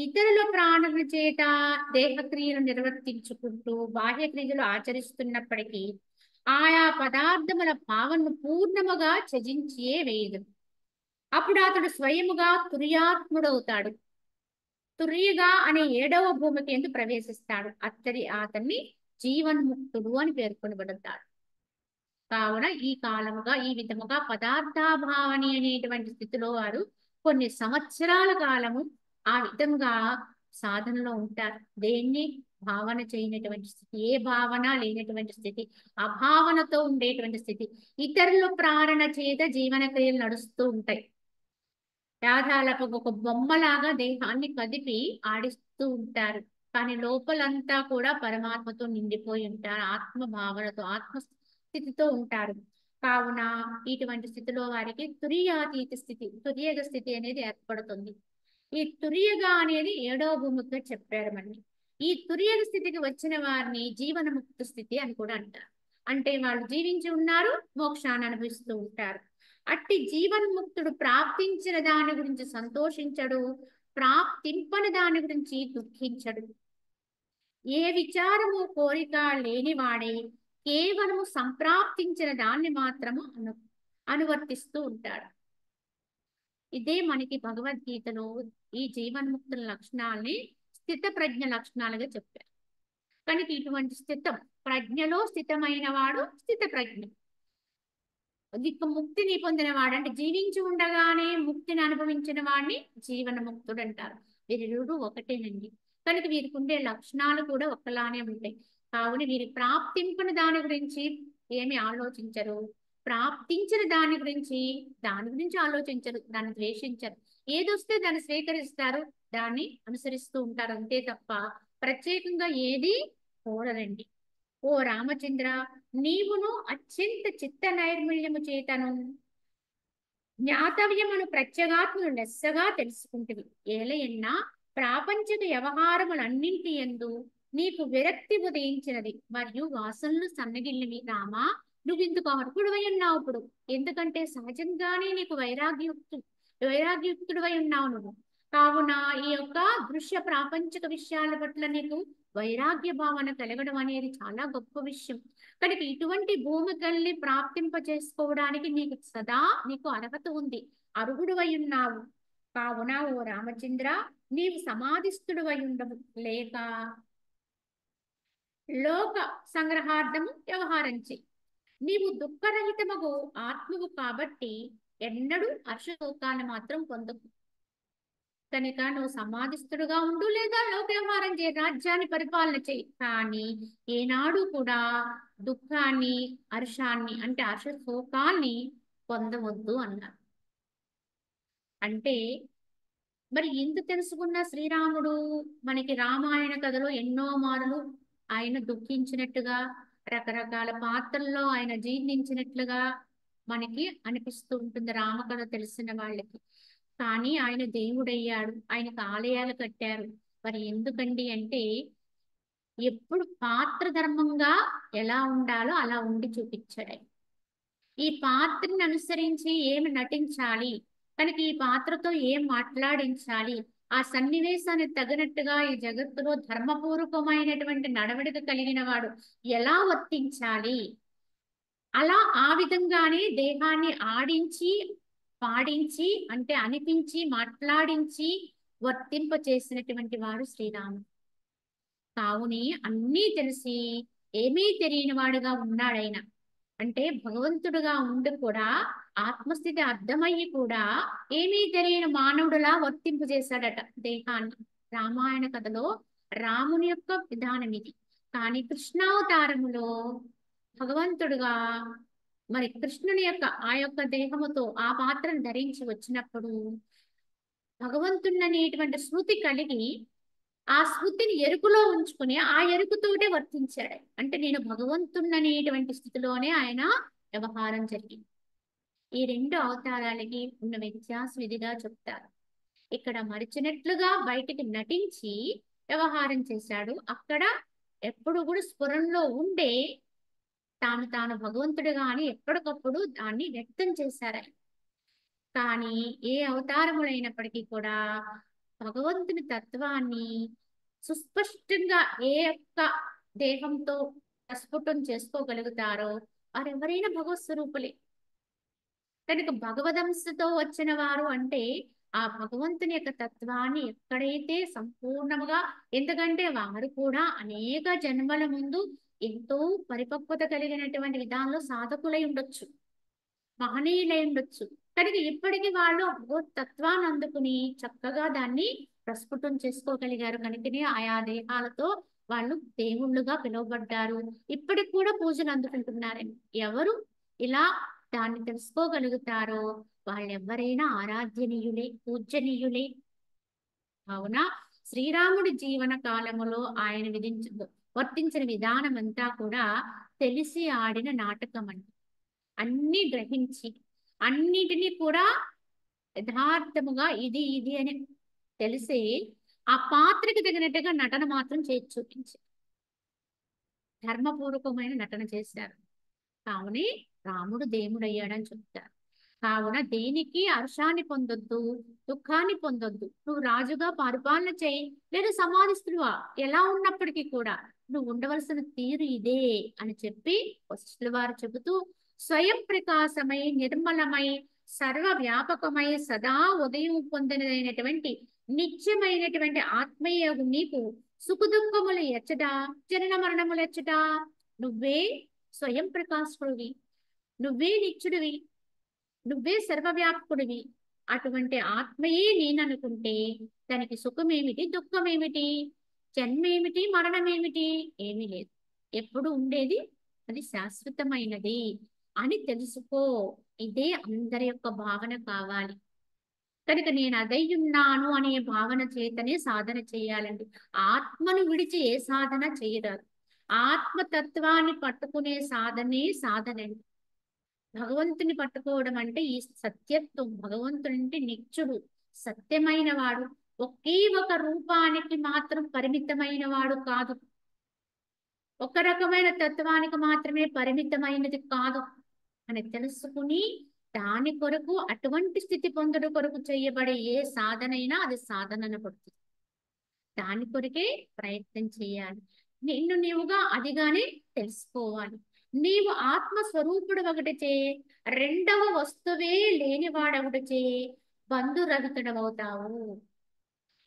ఇతరుల ప్రాణుల చేత దేహక్రియలు నిర్వర్తించుకుంటూ బాహ్య క్రియలు ఆచరిస్తున్నప్పటికీ ఆయా పదార్థముల భావనను పూర్ణముగా త్యజించియే వేయదు. అప్పుడు అతడు స్వయముగా తుర్యాత్ముడవుతాడు. తుర్యగా అనే 7వ భూమికి ఎందుకు ప్రవేశిస్తాడు. అతన్ని జీవన్ముక్తుడు అని పేర్కొనబడతాడు. కావున ఈ కాలముగా ఈ విధముగా పదార్థాభావని అనేటువంటి స్థితిలో వారు కొన్ని సంవత్సరాల కాలము ఆ విధంగా సాధనలో ఉంటారు. దేన్ని భావన చేయనటువంటి స్థితి, ఏ భావన లేనటువంటి స్థితి, అభావనతో ఉండేటువంటి స్థితి. ఇతరుల ప్రేరణ చేత జీవన క్రియలు నడుస్తూ ఉంటాయి. యాదాలకు ఒక బొమ్మలాగా దేహాన్ని కదిపి ఆడిస్తూ ఉంటారు. కానీ లోపలంతా కూడా పరమాత్మతో నిండిపోయి ఉంటారు. ఆత్మ భావనతో ఆత్మస్థితితో ఉంటారు. కావున ఇటువంటి స్థితిలో వారికి తురియాతీత స్థితి, తురియగ స్థితి అనేది ఏర్పడుతుంది. ఈ తురియగా అనేది 7వ భూమిగా చెప్పారు మనకి. ఈ తురియగ స్థితికి వచ్చిన వారిని జీవనముక్త స్థితి అని కూడా అంటారు. అంటే వాళ్ళు జీవించి ఉన్నారు, మోక్షాన్ని అనుభవిస్తూ ఉంటారు. అట్టి జీవన్ముక్తుడు ప్రాప్తించిన దాని గురించి సంతోషించడు, ప్రాప్తింపని దాని గురించి దుఃఖించడు. ఏ విచారము కోరిక లేనివాడే కేవలము సంప్రాప్తించిన దాన్ని మాత్రము అనువర్తిస్తూ ఉంటాడు. ఇదే మనకి భగవద్గీతలో ఈ జీవన్ముక్తుల లక్షణాలని స్థిత ప్రజ్ఞ లక్షణాలుగా చెప్పారు. కనుక ఇటువంటి స్థితం ప్రజ్ఞలో స్థితమైన వాడు స్థిత ప్రజ్ఞ. ముక్తిని పొందిన వాడు అంటే జీవించి ఉండగానే ముక్తిని అనుభవించిన వాడిని జీవన ముక్తుడు అంటారు. వీరిరుడు ఒకటేనండి. కనుక వీరికి ఉండే లక్షణాలు కూడా ఒకలానే ఉంటాయి. కావున వీరి ప్రాప్తింపని దాని గురించి ఏమి ఆలోచించరు, ప్రాప్తించిన దాని గురించి ఆలోచించరు, దాన్ని ద్వేషించరు. ఏదొస్తే దాన్ని స్వీకరిస్తారు, దాన్ని అనుసరిస్తూ ఉంటారు అంతే తప్ప ప్రత్యేకంగా ఏది కోరరండి. ఓ రామచంద్ర, నీవును అత్యంత చిత్త నైర్మల్యము చేతను జ్ఞాతవ్యమును ప్రత్యేగాత్మను లెస్సగా తెలుసుకుంటువి. ఏలయన్నా ప్రాపంచిక వ్యవహారములన్నింటి యందు నీకు విరక్తి ఉదయించినది మరియు వాసనలు సన్నగిల్లివి. రామా, నువ్విందుకు అర్హుడవై ఉన్నావు ఇప్పుడు. ఎందుకంటే సహజంగానే నీకు వైరాగ్యయుక్తుడివై ఉన్నావు నువ్వు. కావున ఈ యొక్క దృశ్య ప్రాపంచిక విషయాల పట్ల నీకు వైరాగ్య భావన కలగడం అనేది చాలా గొప్ప విషయం. కనుక ఇటువంటి భూమికల్ని ప్రాప్తింప చేసుకోవడానికి నీకు సదా నీకు అర్హత ఉంది, అర్హుడువై ఉన్నావు. కావున ఓ రామచంద్ర, నీవు సమాధిస్థుడువై ఉండవు లేక లోక సంగ్రహార్థము వ్యవహారం చెయ్యి. నీవు దుఃఖరహితమగు ఆత్మవు కాబట్టి ఎన్నడూ హర్షశోకాన్ని మాత్రం పొందకు. కనుక నువ్వు సమాధిస్థుడుగా ఉండు లేదా లోక వ్యవహారం చేయి, రాజ్యాన్ని పరిపాలన చేయి, కానీ ఏనాడు కూడా దుఃఖాన్ని, హర్షాన్ని అంటే హర్ష శోకాన్ని పొందవద్దు అన్నారు. అంటే మరి ఇంత తెలుసుకున్న శ్రీరాముడు మనకి రామాయణ కథలో ఎన్నో మారులు ఆయన దుఃఖించినట్టుగా, రకరకాల పాత్రల్లో ఆయన జీర్ణించినట్లుగా మనకి అనిపిస్తూ ఉంటుంది రామకథ తెలిసిన వాళ్ళకి. కానీ ఆయన దేవుడయ్యాడు, ఆయనకు ఆలయాలు కట్టారు. మరి ఎందుకండి అంటే ఎప్పుడు పాత్ర ధర్మంగా ఎలా ఉండాలో అలా ఉండి చూపించాడు ఆయన. ఈ పాత్రని అనుసరించి ఏమి నటించాలి, కనుక ఈ పాత్రతో ఏం మాట్లాడించాలి, ఆ సన్నివేశానికి తగినట్టుగా ఈ జగత్తులో ధర్మపూర్వకమైనటువంటి నడవడిక కలిగిన వాడు ఎలా వర్తించాలి, అలా ఆ విధంగానే దేహాన్ని ఆడించి పాడించి అంటే అనిపించి మాట్లాడించి వర్తింప చేసినటువంటి వాడు శ్రీరాముడు. కావుని అన్నీ తెలిసి ఏమీ తెలియని వాడుగా ఉన్నాడైనా, అంటే భగవంతుడుగా ఉండి కూడా ఆత్మస్థితి అర్థమయ్యి కూడా ఏమీ తెలియని మానవుడులా వర్తింపు చేశాడట దేహాన్ని. రామాయణ కథలో రాముని యొక్క విధానం ఇది. కానీ కృష్ణావతారములో భగవంతుడుగా మరి కృష్ణుని యొక్క ఆ యొక్క దేహముతో ఆ పాత్రను ధరించి వచ్చినప్పుడు భగవంతుడనేటువంటి స్మృతి కలిగి ఆ స్మృతిని ఎరుకులో ఉంచుకుని ఆ ఎరుకుతోటే వర్తించాడు. అంటే నేను భగవంతుడనేటువంటి స్థితిలోనే ఆయన వ్యవహారం జరిగింది. ఈ రెండు అవతారాలకి ఉన్న వ్యత్యాసం ఇదిగా చెప్తారు. ఇక్కడ మరిచినట్లుగా బయటికి నటించి వ్యవహారం చేశాడు, అక్కడ ఎప్పుడు కూడా స్ఫురణలో ఉండే తాను భగవంతుడుగా అని ఎప్పటికప్పుడు దాన్ని వ్యక్తం చేశారు ఆయన. కానీ ఏ అవతారములైనప్పటికీ కూడా భగవంతుని తత్వాన్ని సుస్పష్టంగా ఏ యొక్క దేహంతో ప్రస్ఫుటం చేసుకోగలుగుతారో వారెవరైనా భగవత్ స్వరూపులే. కనుక భగవదంశతో వచ్చిన వారు అంటే ఆ భగవంతుని యొక్క తత్వాన్ని ఎక్కడైతే సంపూర్ణముగా, ఎందుకంటే వారు కూడా అనేక జన్మల ముందు ఎంతో పరిపక్వత కలిగినటువంటి విధానంలో సాధకులై ఉండొచ్చు, మహనీయులై ఉండొచ్చు. కనుక ఇప్పటికీ వాళ్ళు తత్వాన్ని అందుకుని చక్కగా దాన్ని ప్రస్ఫుటం చేసుకోగలిగారు. కనుకనే ఆయా దేహాలతో వాళ్ళు దేవుళ్ళుగా పిలువబడ్డారు. ఇప్పటికి కూడా పూజలు అందుకుంటున్నారని. ఎవరు ఇలా దాన్ని తెలుసుకోగలుగుతారో వాళ్ళెవరైనా ఆరాధ్యనీయులే, పూజనీయులే. కావున శ్రీరాముడి జీవన కాలములో ఆయన వర్తించిన విధానం అంతా కూడా తెలిసి ఆడిన నాటకం అండి. అన్ని గ్రహించి అన్నిటినీ కూడా యథార్థముగా ఇది ఇది అని తెలిసి ఆ పాత్రకి తగినట్టుగా నటన మాత్రం చేసి చూపించి ధర్మపూర్వకమైన నటన చేశారు. కావునే రాముడు దేవుడయ్యాడని చెప్తారు. కావున దేనికి హర్షాన్ని పొందొద్దు, దుఃఖాన్ని పొందొద్దు. నువ్వు రాజుగా పరిపాలన చేయి లేదా సమాధిస్తుడువా ఎలా ఉన్నప్పటికీ కూడా నువ్వు ఉండవలసిన తీరు ఇదే అని చెప్పి వశిష్ఠుల వారు చెబుతూ స్వయం ప్రకాశమై నిర్మలమై సర్వ వ్యాపకమై సదా ఉదయం పొందినదైనటువంటి నిత్యమైనటువంటి ఆత్మీయ నీకు సుఖదుఖములు ఎచ్చట, జనన మరణములు ఎచ్చట, నువ్వే స్వయం ప్రకాశకుడివి, నువ్వే నిత్యుడివి, నువ్వే సర్వవ్యాపకుడివి. అటువంటి ఆత్మయే నేననుకుంటే దానికి సుఖమేమిటి, దుఃఖమేమిటి, జన్మేమిటి, మరణమేమిటి, ఏమీ లేదు. ఎప్పుడు ఉండేది అది శాశ్వతమైనది అని తెలుసుకో. ఇదే అందరి యొక్క భావన కావాలి. కనుక నేను అదయ్యున్నాను అనే భావన చేతనే సాధన చేయాలండి. ఆత్మను విడిచి ఏ సాధన చేయరాదు. ఆత్మతత్వాన్ని పట్టుకునే సాధనే సాధనండి. భగవంతుని పట్టుకోవడం అంటే ఈ సత్యత్వం. భగవంతుడు అంటే నిత్యుడు, సత్యమైన వాడు, ఒకే ఒక రూపానికి మాత్రం పరిమితమైన వాడు కాదు, ఒక రకమైన తత్వానికి మాత్రమే పరిమితమైనది కాదు అని తెలుసుకుని దాని కొరకు అటువంటి స్థితి పొందుడు కొరకు చేయబడే ఏ సాధనైనా అది సాధన పడుతుంది. దాని కొరకే ప్రయత్నం చేయాలి. నిన్ను నీవుగా అదిగానే తెలుసుకోవాలి. నీవు ఆత్మస్వరూపుడు ఒకటిచే, రెండవ వస్తువే లేనివాడొకటిచే బంధురహితుడవుతావు.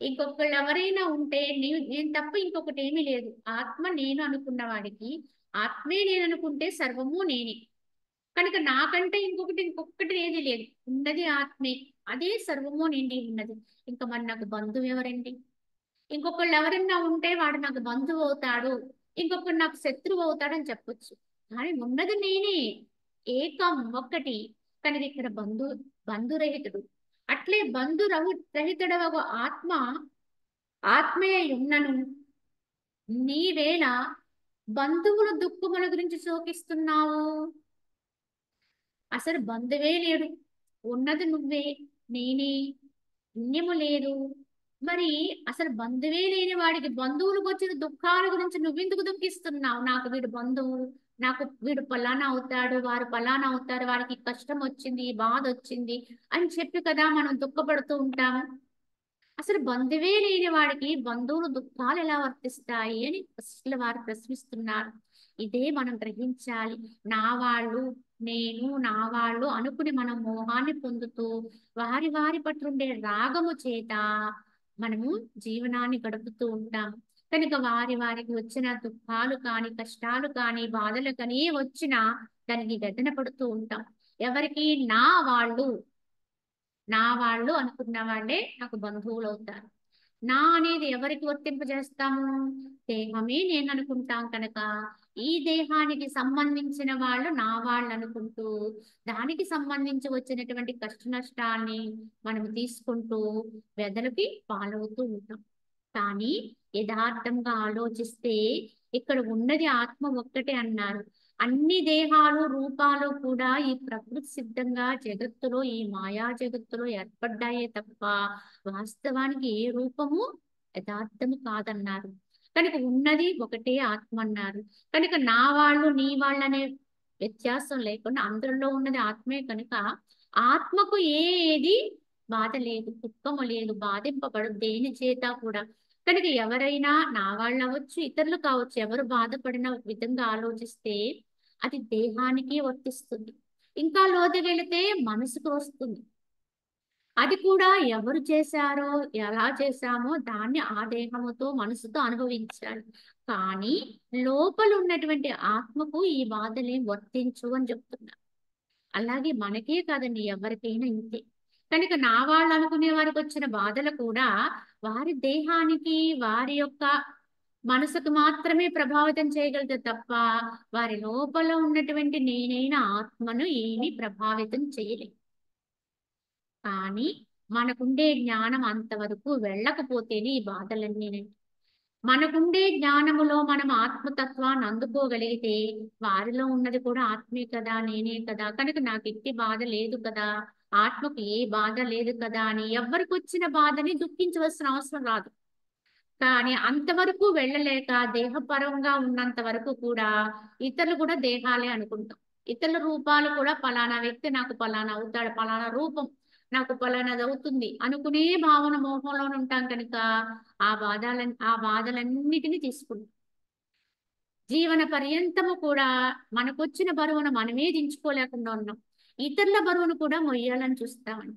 ఇంకొకళ్ళు ఎవరైనా ఉంటే నేను తప్ప ఇంకొకటి ఏమీ లేదు. ఆత్మ నేను అనుకున్న వాడికి, ఆత్మే నేను అనుకుంటే సర్వము నేనే. కనుక నాకంటే ఇంకొకటి ఏది లేదు. ఉన్నది ఆత్మే, అదే సర్వము నిండి ఉన్నది. ఇంకా మరి నాకు బంధువు ఎవరండి? ఇంకొకళ్ళు ఎవరన్నా ఉంటే వాడు నాకు బంధువు అవుతాడు, ఇంకొకడు నాకు శత్రువు అవుతాడని చెప్పొచ్చు. కానీ ఉన్నది నేనే, ఏకం ఒక్కటి. కనుక ఇక్కడ బంధురహితుడు. అట్లే రహితుడవ ఆత్మ ఆత్మీయ ఉన్నను నీవేళ బంధువుల దుఃఖముల గురించి శోకిస్తున్నావు. అసలు బంధువే లేడు, ఉన్నది నువ్వే, నేనే, పుణ్యము లేదు. మరి అసలు బంధువే లేని వాడికి బంధువులకు వచ్చిన దుఃఖాల గురించి నువ్వెందుకు దుఃఖిస్తున్నావు? నాకు వీడు బంధువు, నాకు వీడు పలానా అవుతాడు, వారు పలానా అవుతారు, వాడికి కష్టం వచ్చింది, బాధ వచ్చింది అని చెప్పి కదా మనం దుఃఖపడుతూ ఉంటాము. అసలు బంధువే లేని వాడికి బంధువులు దుఃఖాలు ఎలా వర్తిస్తాయి అని అసలు వారు ప్రశ్నిస్తున్నారు. ఇదే మనం గ్రహించాలి. నా వాళ్ళు, నేను, నా వాళ్ళు అనుకుని మనం మోహాన్ని పొందుతూ వారి వారి పట్ల ఉండే రాగము చేత మనము జీవనాన్ని గడుపుతూ ఉంటాం. కనుక వారికి వచ్చిన దుఃఖాలు కానీ, కష్టాలు కానీ, బాధలు కానీ వచ్చినా దానికి గడ్డన పడుతూ ఉంటాం. ఎవరికి? నా వాళ్ళు అనుకున్న వాళ్ళే నాకు బంధువులు అవుతారు. నా అనేది ఎవరికి వర్తింపజేస్తాము? దేహమే నేను అనుకుంటాం కనుక ఈ దేహానికి సంబంధించిన వాళ్ళు నా వాళ్ళు అనుకుంటూ దానికి సంబంధించి వచ్చినటువంటి కష్ట నష్టాన్ని మనం తీసుకుంటూ వెదలకి పాలవుతూ ఉంటాం. కానీ యథార్థంగా ఆలోచిస్తే ఇక్కడ ఉన్నది ఆత్మ ఒక్కటే అన్నారు. అన్ని దేహాలు, రూపాలు కూడా ఈ ప్రకృతి సిద్ధంగా జగత్తులో, ఈ మాయా జగత్తులో ఏర్పడ్డాయే తప్ప వాస్తవానికి ఏ రూపము యథార్థము కాదన్నారు. కనుక ఉన్నది ఒకటే ఆత్మ అన్నారు. కనుక నా వాళ్ళు, నీ వాళ్ళు అనే వ్యత్యాసం లేకుండా అందరిలో ఉన్నది ఆత్మే కనుక ఆత్మకు ఏది బాధ లేదు, దుఃఖము లేదు, బాధింపబడు దేని చేత కూడా. కనుక ఎవరైనా నా వాళ్ళు అవ్వచ్చు, ఇతరులు కావచ్చు, ఎవరు బాధపడిన విధంగా ఆలోచిస్తే అది దేహానికి వర్తిస్తుంది. ఇంకా లోతుకెళితే మనసుకు వస్తుంది. అది కూడా ఎవరు చేశారో, ఎలా చేశామో దాన్ని ఆ దేహముతో, మనసుతో అనుభవించాలి. కానీ లోపల ఉన్నటువంటి ఆత్మకు ఈ బాధలేం వర్తించు అని చెప్తున్నారు. అలాగే మనకే కాదండి, ఎవరికైనా ఇంతే. కనుక నా వాళ్ళు అనుకునే వారికి వచ్చిన బాధలు కూడా వారి దేహానికి, వారి యొక్క మనసుకు మాత్రమే ప్రభావితం చేయగలదు తప్ప వారి లోపల ఉన్నటువంటి నేనైన ఆత్మను ఏమీ ప్రభావితం చేయలేదు. కానీ మనకుండే జ్ఞానం అంతవరకు వెళ్ళకపోతేనే ఈ బాధలన్నీ. మనకుండే జ్ఞానములో మనం ఆత్మతత్వాన్ని అందుకోగలిగితే వారిలో ఉన్నది కూడా ఆత్మే కదా, నేనే కదా, కనుక నాకు ఎట్టి బాధ లేదు కదా, ఆత్మకు ఏ బాధ లేదు కదా అని ఎవరికి వచ్చిన బాధని దుఃఖించవలసిన అవసరం రాదు. కానీ అంతవరకు వెళ్ళలేక దేహపరంగా ఉన్నంత వరకు కూడా ఇతరులు కూడా దేహాలే అనుకుంటాం. ఇతరుల రూపాలు కూడా పలానా వ్యక్తి నాకు పలానా అవుతాడు, పలానా రూపం నాకు పలానాది అవుతుంది అనుకునే భావన మోహంలో ఉంటాం కనుక ఆ బాధలన్నిటినీ తీసుకుంటాం. జీవన పర్యంతము కూడా మనకొచ్చిన బరువును మనమే దించుకోలేకుండా ఉన్నాం. ఇతరుల బరువును కూడా మొయ్యాలని చూస్తామని.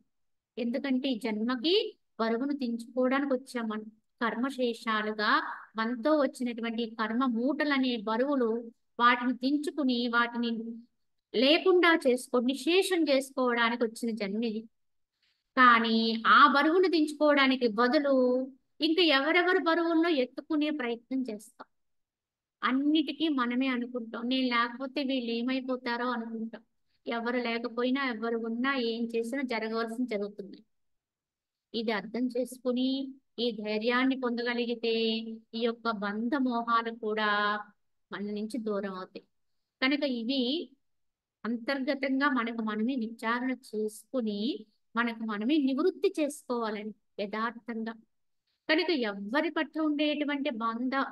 ఎందుకంటే ఈ జన్మకి బరువును దించుకోవడానికి వచ్చాం మనం. కర్మశేషాలుగా మనతో వచ్చినటువంటి కర్మ మూటలనే బరువులు వాటిని దించుకుని వాటిని లేకుండా చేసుకొని నిశేషం చేసుకోవడానికి వచ్చిన జన్మ ఇది. కానీ ఆ బరువును దించుకోవడానికి బదులు ఇంకా ఎవరెవరి బరువుల్లో ఎత్తుకునే ప్రయత్నం చేస్తాం. అన్నిటికీ మనమే అనుకుంటాం. నేను లేకపోతే వీళ్ళు ఏమైపోతారో అనుకుంటాం. ఎవరు లేకపోయినా, ఎవరు ఉన్నా, ఏం చేసినా జరగవలసింది జరుగుతుంది. ఇది అర్థం చేసుకుని ఈ ధైర్యాన్ని పొందగలిగితే ఈ యొక్క బంధ మోహాలు కూడా మన నుంచి దూరం అవుతాయి. కనుక ఇవి అంతర్గతంగా మనకు మనమే విచారణ చేసుకుని మనకు మనమే నివృత్తి చేసుకోవాలండి యథార్థంగా. కనుక ఎవ్వరి పట్ల ఉండేటువంటి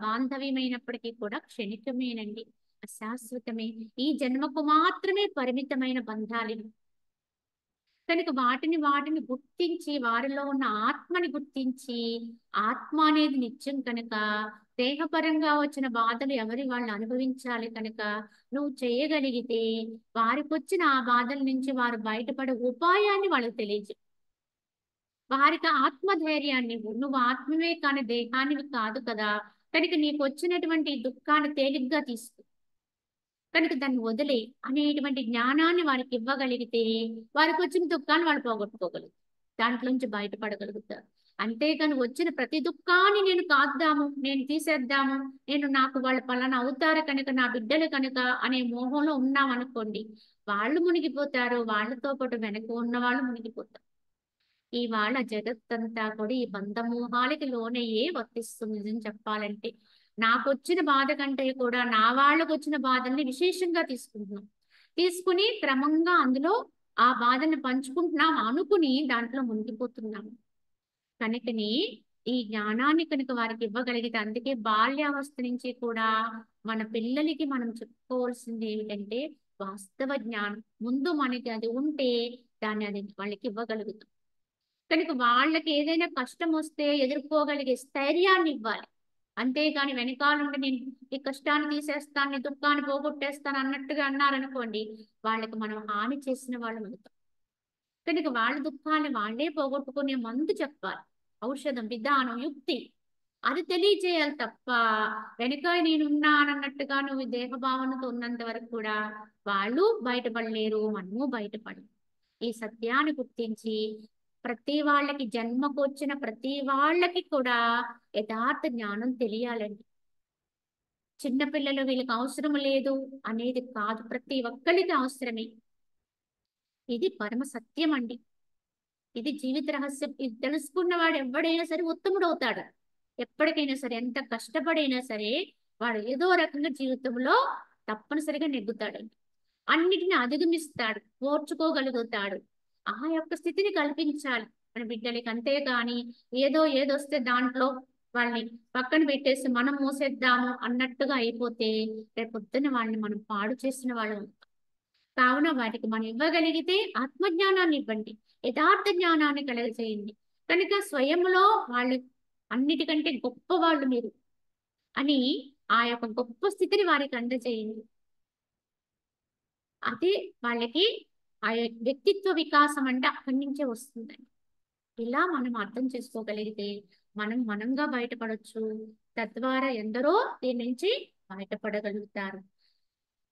బాంధవ్యమైనప్పటికీ కూడా క్షణికమేనండి, అశాశ్వతమే. ఈ జన్మకు మాత్రమే పరిమితమైన బంధాలు ఇవి. కనుక వాటిని గుర్తించి వారిలో ఉన్న ఆత్మని గుర్తించి, ఆత్మ అనేది నిత్యం కనుక దేహపరంగా వచ్చిన బాధలు ఎవరి వాళ్ళు అనుభవించాలి కనుక నువ్వు చేయగలిగితే వారికి వచ్చిన ఆ బాధల నుంచి వారు బయటపడే ఉపాయాన్ని వాళ్ళకి తెలియజేయి. వారికి ఆత్మధైర్యాన్ని ఇవ్వు. నువ్వు ఆత్మవే కానీ దేహానివి కాదు కదా, కనుక నీకు వచ్చినటువంటి ఈ దుఃఖాన్ని తేలిగ్గా తీసుకో, కనుక దాన్ని వదిలే అనేటువంటి జ్ఞానాన్ని వారికి ఇవ్వగలిగితే వారికి వచ్చిన దుఃఖాన్ని వాళ్ళు పోగొట్టుకోగలుగుతారు, దాంట్లోంచి బయటపడగలుగుతారు. అంతేకాని వచ్చిన ప్రతి దుఃఖాన్ని నేను కాద్దాము, నేను తీసేద్దాము, నాకు వాళ్ళు పలానా అవుతారు కనుక, నా బిడ్డలు కనుక అనే మోహంలో ఉన్నాం అనుకోండి, వాళ్ళు మునిగిపోతారు, వాళ్ళతో పాటు వెనక ఉన్న వాళ్ళు మునిగిపోతారు. ఇవాళ జగత్తంతా కూడా ఈ బంధమోహాలకి లోనయ్యే వర్తిస్తుంది. నిజం చెప్పాలంటే నాకొచ్చిన బాధ కంటే కూడా నా వాళ్ళకు వచ్చిన బాధల్ని విశేషంగా తీసుకుంటున్నాం, తీసుకుని క్రమంగా అందులో ఆ బాధని పంచుకుంటున్నాం అనుకుని దాంట్లో మునిగిపోతున్నాము. కనుకని ఈ జ్ఞానాన్ని కనుక వారికి ఇవ్వగలిగితే, అందుకే బాల్యావస్థ నుంచి కూడా మన పిల్లలకి మనం చెప్పుకోవాల్సింది ఏమిటంటే వాస్తవ జ్ఞానం. ముందు మనకి అది ఉంటే దాన్ని అది వాళ్ళకి ఇవ్వగలుగుతాం. కనుక వాళ్ళకి ఏదైనా కష్టం వస్తే ఎదుర్కోగలిగే స్థైర్యాన్ని ఇవ్వాలి. అంతేగాని వెనకాలంటే నేను ఈ కష్టాన్ని తీసేస్తాను, ఈ దుఃఖాన్ని పోగొట్టేస్తాను అన్నట్టుగా అన్నారనుకోండి, వాళ్ళకి మనం హాని చేసిన వాళ్ళం అవుతాం. కనుక వాళ్ళ దుఃఖాన్ని వాళ్ళే పోగొట్టుకునే మందు చెప్పాలి, ఔషధం, విధానం, యుక్తి అది తెలియజేయాలి తప్ప వెనక నేనున్నానన్నట్టుగా నువ్వు దేహభావనతో ఉన్నంత వరకు కూడా వాళ్ళు బయటపడలేరు, మనము బయటపడము. ఈ సత్యాన్ని గుర్తించి ప్రతి వాళ్ళకి, జన్మకు వచ్చిన ప్రతి వాళ్ళకి కూడా యథార్థ జ్ఞానం తెలియాలండి. చిన్నపిల్లలు వీళ్ళకి అవసరం లేదు అనేది కాదు, ప్రతి ఒక్కరికి అవసరమే. ఇది పరమ సత్యం అండి, ఇది జీవిత రహస్యం. ఇది తెలుసుకున్నవాడు ఎవడైనా సరే ఉత్తముడు అవుతాడు. ఎప్పటికైనా సరే ఎంత కష్టపడైనా సరే వాడు ఏదో రకంగా జీవితంలో తప్పనిసరిగా నెగ్గుతాడండి, అన్నిటిని అధిగమిస్తాడు, ఓర్చుకోగలుగుతాడు. ఆ యొక్క స్థితిని కల్పించాలి మన బిడ్డలకి. అంతేగాని ఏదొస్తే దాంట్లో వాళ్ళని పక్కన పెట్టేసి మనం మోసేద్దాము అన్నట్టుగా అయిపోతే రేపొద్దున వాళ్ళని మనం పాడు చేసిన వాళ్ళం. కావున వాటికి మనం ఇవ్వగలిగితే ఆత్మజ్ఞానాన్ని ఇవ్వండి, యథార్థ జ్ఞానాన్ని కలగజేయండి. కనుక స్వయంలో వాళ్ళు అన్నిటికంటే గొప్ప వాళ్ళు మీరు అని ఆ యొక్క గొప్ప స్థితిని వారికి అందజేయండి. అదే వాళ్ళకి ఆ వ్యక్తిత్వ వికాసం అంటే అక్కడి నుంచే వస్తుందండి. ఇలా మనం అర్థం చేసుకోగలిగితే మనం మనంగా బయటపడొచ్చు, తద్వారా ఎందరో దీని నుంచి బయటపడగలుగుతారు.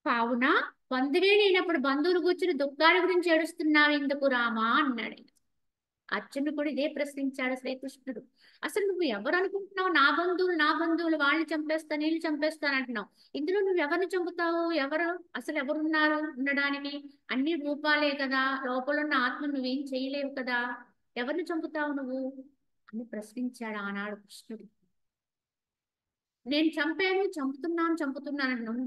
కావున బంధువేనైనప్పుడు బంధువులు కూర్చుని దుఃఖాల గురించి ఏడుస్తున్నావు ఎందుకు రామా అన్నాడు. అర్జునుడు కూడా ఇదే ప్రశ్నించాడు శ్రీకృష్ణుడు. అసలు నువ్వు ఎవరు అనుకుంటున్నావు? నా బంధువులు వాళ్ళని చంపేస్తాను, వీళ్ళు చంపేస్తాను అంటున్నావు. ఇందులో నువ్వు ఎవరిని చంపుతావు? అసలు ఎవరున్నారు ఉండడానికి? అన్ని రూపాలే కదా, లోపల ఉన్న ఆత్మ నువ్వేం చేయలేవు కదా, ఎవరిని చంపుతావు నువ్వు అని ప్రశ్నించాడు ఆనాడు కృష్ణుడు. నేను చంపుతున్నాను అంటున్నావు.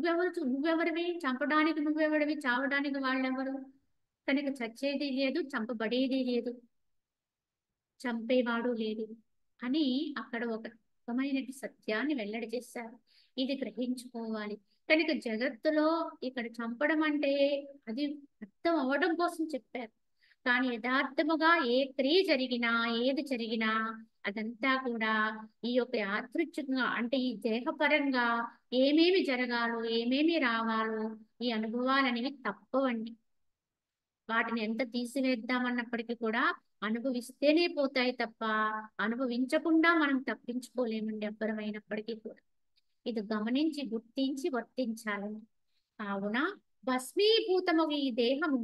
నువ్వెవరివి? చంపడానికి నువ్వెవడివి? చావడానికి వాళ్ళెవరు? కనుక చచ్చేది లేదు, చంపబడేది లేదు, చంపేవాడు లేదు అని అక్కడ ఒక రకమైన సత్యాన్ని వెల్లడి చేశారు. ఇది గ్రహించుకోవాలి. కనుక జగత్తులో ఇక్కడ చంపడం అంటే అది అర్థం అవ్వడం కోసం చెప్పారు. కానీ యథార్థముగా ఏ క్రియ జరిగినా, ఏది జరిగినా అదంతా కూడా ఈ యొక్క యాదృచ్ఛికంగా అంటే ఈ దేహపరంగా ఏమేమి జరగాలో, ఏమేమి రావాలో ఈ అనుభవాలనేవి తప్పవండి. వాటిని ఎంత తీసివేద్దామన్నప్పటికీ కూడా అనుభవిస్తేనే పోతాయి తప్ప అనుభవించకుండా మనం తప్పించుకోలేమండి ఎవ్వరమైనప్పటికీ కూడా. ఇది గమనించి గుర్తించి వర్తించాలండి. కావున భస్మీభూతము ఈ దేహము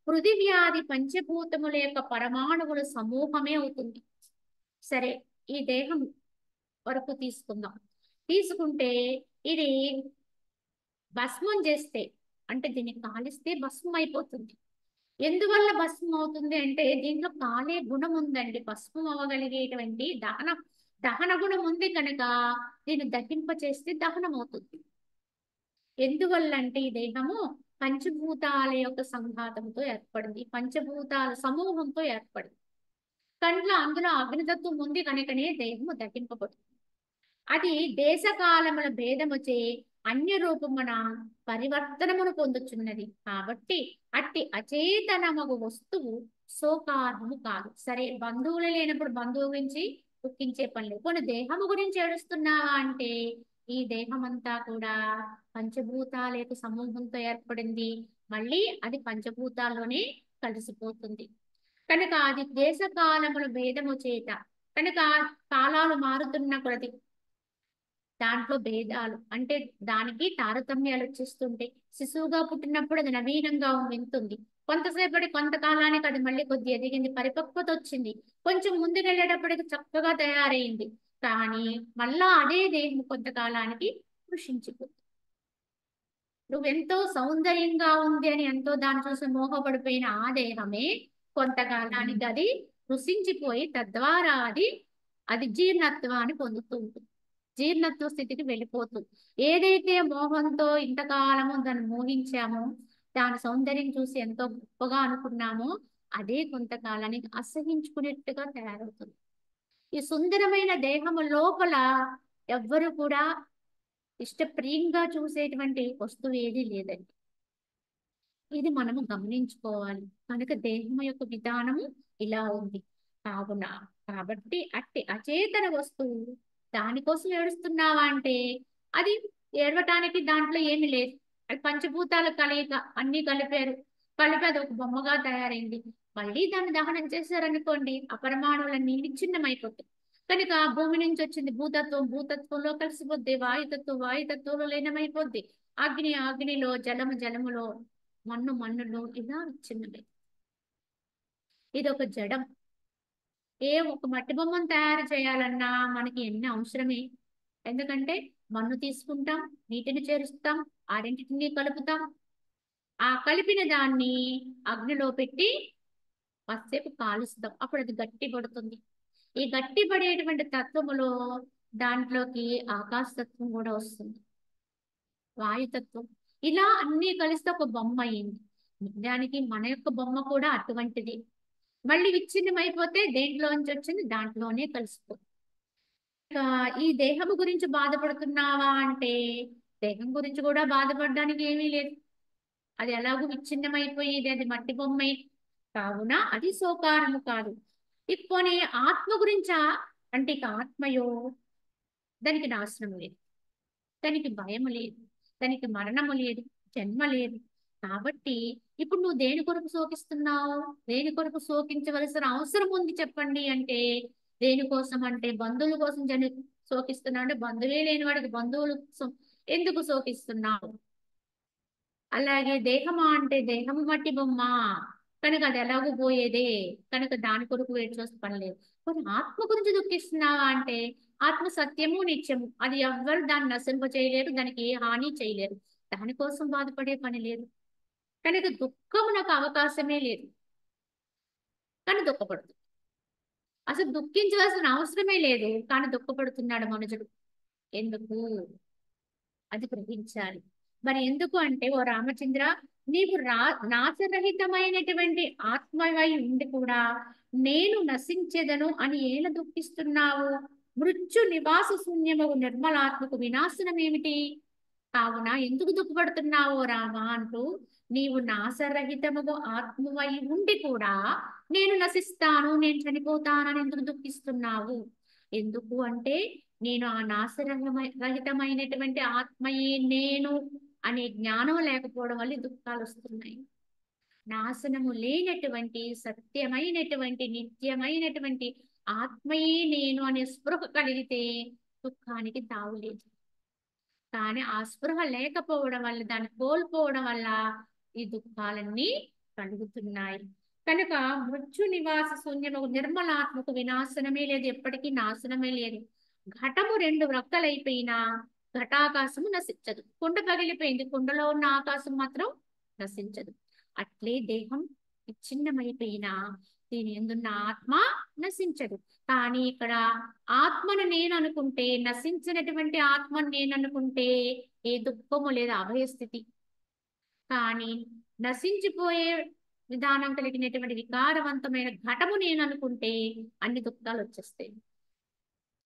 పృథివ్యాధి పంచభూతముల యొక్క పరమాణువుల సమూహమే అవుతుంది. సరే, ఈ దేహం వరకు తీసుకుందాం. తీసుకుంటే ఇది భస్మం చేస్తే అంటే దీన్ని కాలిస్తే భస్మం అయిపోతుంది. ఎందువల్ల భస్మం అవుతుంది అంటే దీంట్లో కాలే గుణం ఉందండి. భస్మం అవ్వగలిగేటువంటి దహన గుణం ఉంది కనుక దీన్ని దహింప చేస్తే దహనం అవుతుంది. ఎందువల్లంటే ఈ దేహము పంచభూతాల యొక్క సంఘాతంతో ఏర్పడింది, పంచభూతాల సమూహంతో ఏర్పడింది కనుక అందులో అగ్నితత్వం ఉంది కనుకనే దేహము దహింపబడుతుంది. అది దేశకాలముల భేదముచే అన్య రూపమున పరివర్తనమును పొందుచున్నది కాబట్టి అట్టి అచేతనమగు వస్తువు శోకార్హము కాదు. సరే, బంధువులు లేనప్పుడు బంధువు గురించి దుఃఖించే పని లేదు. కొన్ని దేహము గురించి ఏడుస్తున్నావా అంటే ఈ దేహం అంతా కూడా పంచభూతాల యొక్క సమూహంతో ఏర్పడింది, మళ్ళీ అది పంచభూతాల్లోనే కలిసిపోతుంది కనుక అది దేశకాలముల భేదము చేత కనుక కాలాలు మారుతున్న కొలది దాంట్లో భేదాలు అంటే దానికి తారతమ్యాలు వచ్చేస్తుంటాయి. శిశువుగా పుట్టినప్పుడు అది నవీనంగా వింటుంది, కొంతసేపటి కొంతకాలానికి అది మళ్ళీ కొద్ది ఎదిగింది, పరిపక్వత వచ్చింది, కొంచెం ముందుకెళ్ళేటప్పటికి చక్కగా తయారైంది. కానీ మళ్ళా అదే దేహం కొంతకాలానికి కృషించిపోతుంది. నువ్వెంతో సౌందర్యంగా ఉంది అని ఎంతో దాన్ని చూసి మోహపడిపోయిన ఆ దేహమే కొంతకాలానికి అది కృషించిపోయి తద్వారా అది అది జీర్ణత్వాన్ని పొందుతూ ఉంటుంది, జీర్ణత్వ స్థితికి వెళ్ళిపోతుంది. ఏదైతే మోహంతో ఇంతకాలము దాన్ని మోహించామో, దాని సౌందర్యం చూసి ఎంతో గొప్పగా అనుకున్నామో అదే కొంతకాలానికి అసహించుకునేట్టుగా తయారవుతుంది. ఈ సుందరమైన దేహము లోపల ఎవ్వరు కూడా ఇష్టప్రియంగా చూసేటువంటి వస్తువు ఏదీ లేదండి. ఇది మనము గమనించుకోవాలి. కనుక దేహం యొక్క విధానము ఇలా ఉంది. కావున కాబట్టి అట్టి అచేతన వస్తువు దానికోసం ఏడుస్తున్నావా అంటే అది ఏడవటానికి దాంట్లో ఏమి లేదు. అది పంచభూతాల కలయిక, అన్ని కలిపారు, కలిపి అది ఒక బొమ్మగా తయారైంది. మళ్ళీ దాన్ని దహనం చేశారనుకోండి ఆ పరమాణువులన్నీ విచ్ఛిన్నమైపోతాయి. కనుక భూమి నుంచి వచ్చింది భూతత్వం, భూతత్వంలో కలిసిపోద్ది, వాయుతత్వం వాయుతత్వంలో లీనమైపోద్ది, అగ్ని అగ్నిలో, జలము జలములో, మన్ను మన్నులో, ఇలా విచ్ఛిన్నమై ఇది ఒక జడం. ఒక మట్టి బొమ్మను తయారు చేయాలన్నా మనకి ఎన్ని అవసరమే. ఎందుకంటే మన్ను తీసుకుంటాం, నీటిని చేరుస్తాం, ఆ రెండింటిని కలుపుతాం, ఆ కలిపిన దాన్ని అగ్నిలో పెట్టి కాసేపు కాలుస్తాం, అప్పుడు అది గట్టి పడుతుంది. ఈ గట్టి పడేటువంటి తత్వములో దాంట్లోకి ఆకాశతత్వం కూడా వస్తుంది, వాయుతత్వం, ఇలా అన్ని కలిస్తే ఒక బొమ్మ అయింది. నిజానికి మన యొక్క బొమ్మ కూడా అటువంటిది. మళ్ళీ విచ్ఛిన్నమైపోతే దేంట్లోంచి వచ్చింది దాంట్లోనే కలిసిపోతుంది. ఈ దేహము గురించి బాధపడుతున్నావా అంటే దేహం గురించి కూడా బాధపడడానికి ఏమీ లేదు, అది ఎలాగో విచ్ఛిన్నమైపోయేది, అది మట్టి బొమ్మే కావున అది శోకారము కాదు. ఇప్పుడు ఆత్మ గురించా అంటే ఇక ఆత్మయో దానికి నాశనం లేదు, దానికి భయము లేదు, దానికి మరణము లేదు, జన్మ లేదు. కాబట్టి ఇప్పుడు నువ్వు దేని కొరకు శోకిస్తున్నావు, దేని కొరకు శోకించవలసిన అవసరం ఉంది చెప్పండి అంటే దేనికోసం అంటే బంధువుల కోసం శోకిస్తున్నావు అంటే బంధువులే లేని వాడికి బంధువుల కోసం ఎందుకు శోకిస్తున్నావు. అలాగే దేహమా అంటే దేహము మట్టి బొమ్మ కనుక అది ఎలాగో పోయేదే కనుక దాని కొరకు వెయిట్ చేస్తే పని లేదు. కొన్ని ఆత్మ గురించి దుఃఖిస్తున్నావా అంటే ఆత్మ సత్యము నిత్యము, అది ఎవ్వరు దాన్ని నశింప చేయలేరు, దానికి ఏ హాని చేయలేరు, దానికోసం బాధపడే పని లేదు. కనుక దుఃఖమునకు అవకాశమే లేదు, కానీ దుఃఖపడుతుంది. అసలు దుఃఖించవలసిన అవసరమే లేదు కానీ దుఃఖపడుతున్నాడు మనుషుడు. ఎందుకు అది గ్రహించాలి. మరి ఎందుకు అంటే ఓ రామచంద్ర, నీవు నాశరహితమైనటువంటి ఆత్మవై ఉండి కూడా నేను నశించెదను అని ఏల దుఃఖిస్తున్నావు. మృత్యు నివాస శూన్యము నిర్మలాత్మకు వినాశనం ఏమిటి. కావున ఎందుకు దుఃఖపడుతున్నావో రామా అంటూ నీవు నాశరహితముగు ఆత్మవై ఉండి కూడా నేను నశిస్తాను, నేను చనిపోతానని ఎందుకు దుఃఖిస్తున్నావు. ఎందుకు అంటే నేను ఆ రహితమైనటువంటి ఆత్మయే నేను అనే జ్ఞానం లేకపోవడం వల్ల దుఃఖాలు వస్తున్నాయి. నాశనము లేనటువంటి సత్యమైనటువంటి నిత్యమైనటువంటి ఆత్మయే నేను అనే స్పృహ కలిగితే దుఃఖానికి తావులేదు. కానీ ఆ స్పృహ లేకపోవడం వల్ల, దాన్ని కోల్పోవడం వల్ల ఈ దుఃఖాలన్నీ కలుగుతున్నాయి. కనుక మృత్యు నివాస శూన్యము నిర్మలాత్మకు వినాశనమే లేదు, ఎప్పటికీ నాశనమే లేదు. ఘటము రెండు వ్రక్కలైపోయినా ఘటాకాశము నశించదు. కుండ పగిలిపోయింది, కుండలో ఉన్న ఆకాశం మాత్రం నశించదు. అట్లే దేహం విచ్ఛిన్నమైపోయినా దీని ఎందున్న ఆత్మ నశించదు. కానీ ఇక్కడ ఆత్మను నేను అనుకుంటే, నశించినటువంటి ఆత్మను నేను అనుకుంటే ఏ దుఃఖము లేదా అభయస్థితి. కానీ నశించిపోయే విధానం కలిగినటువంటి వికారవంతమైన ఘటము నేను అనుకుంటే అన్ని దుఃఖాలు వచ్చేస్తాయి.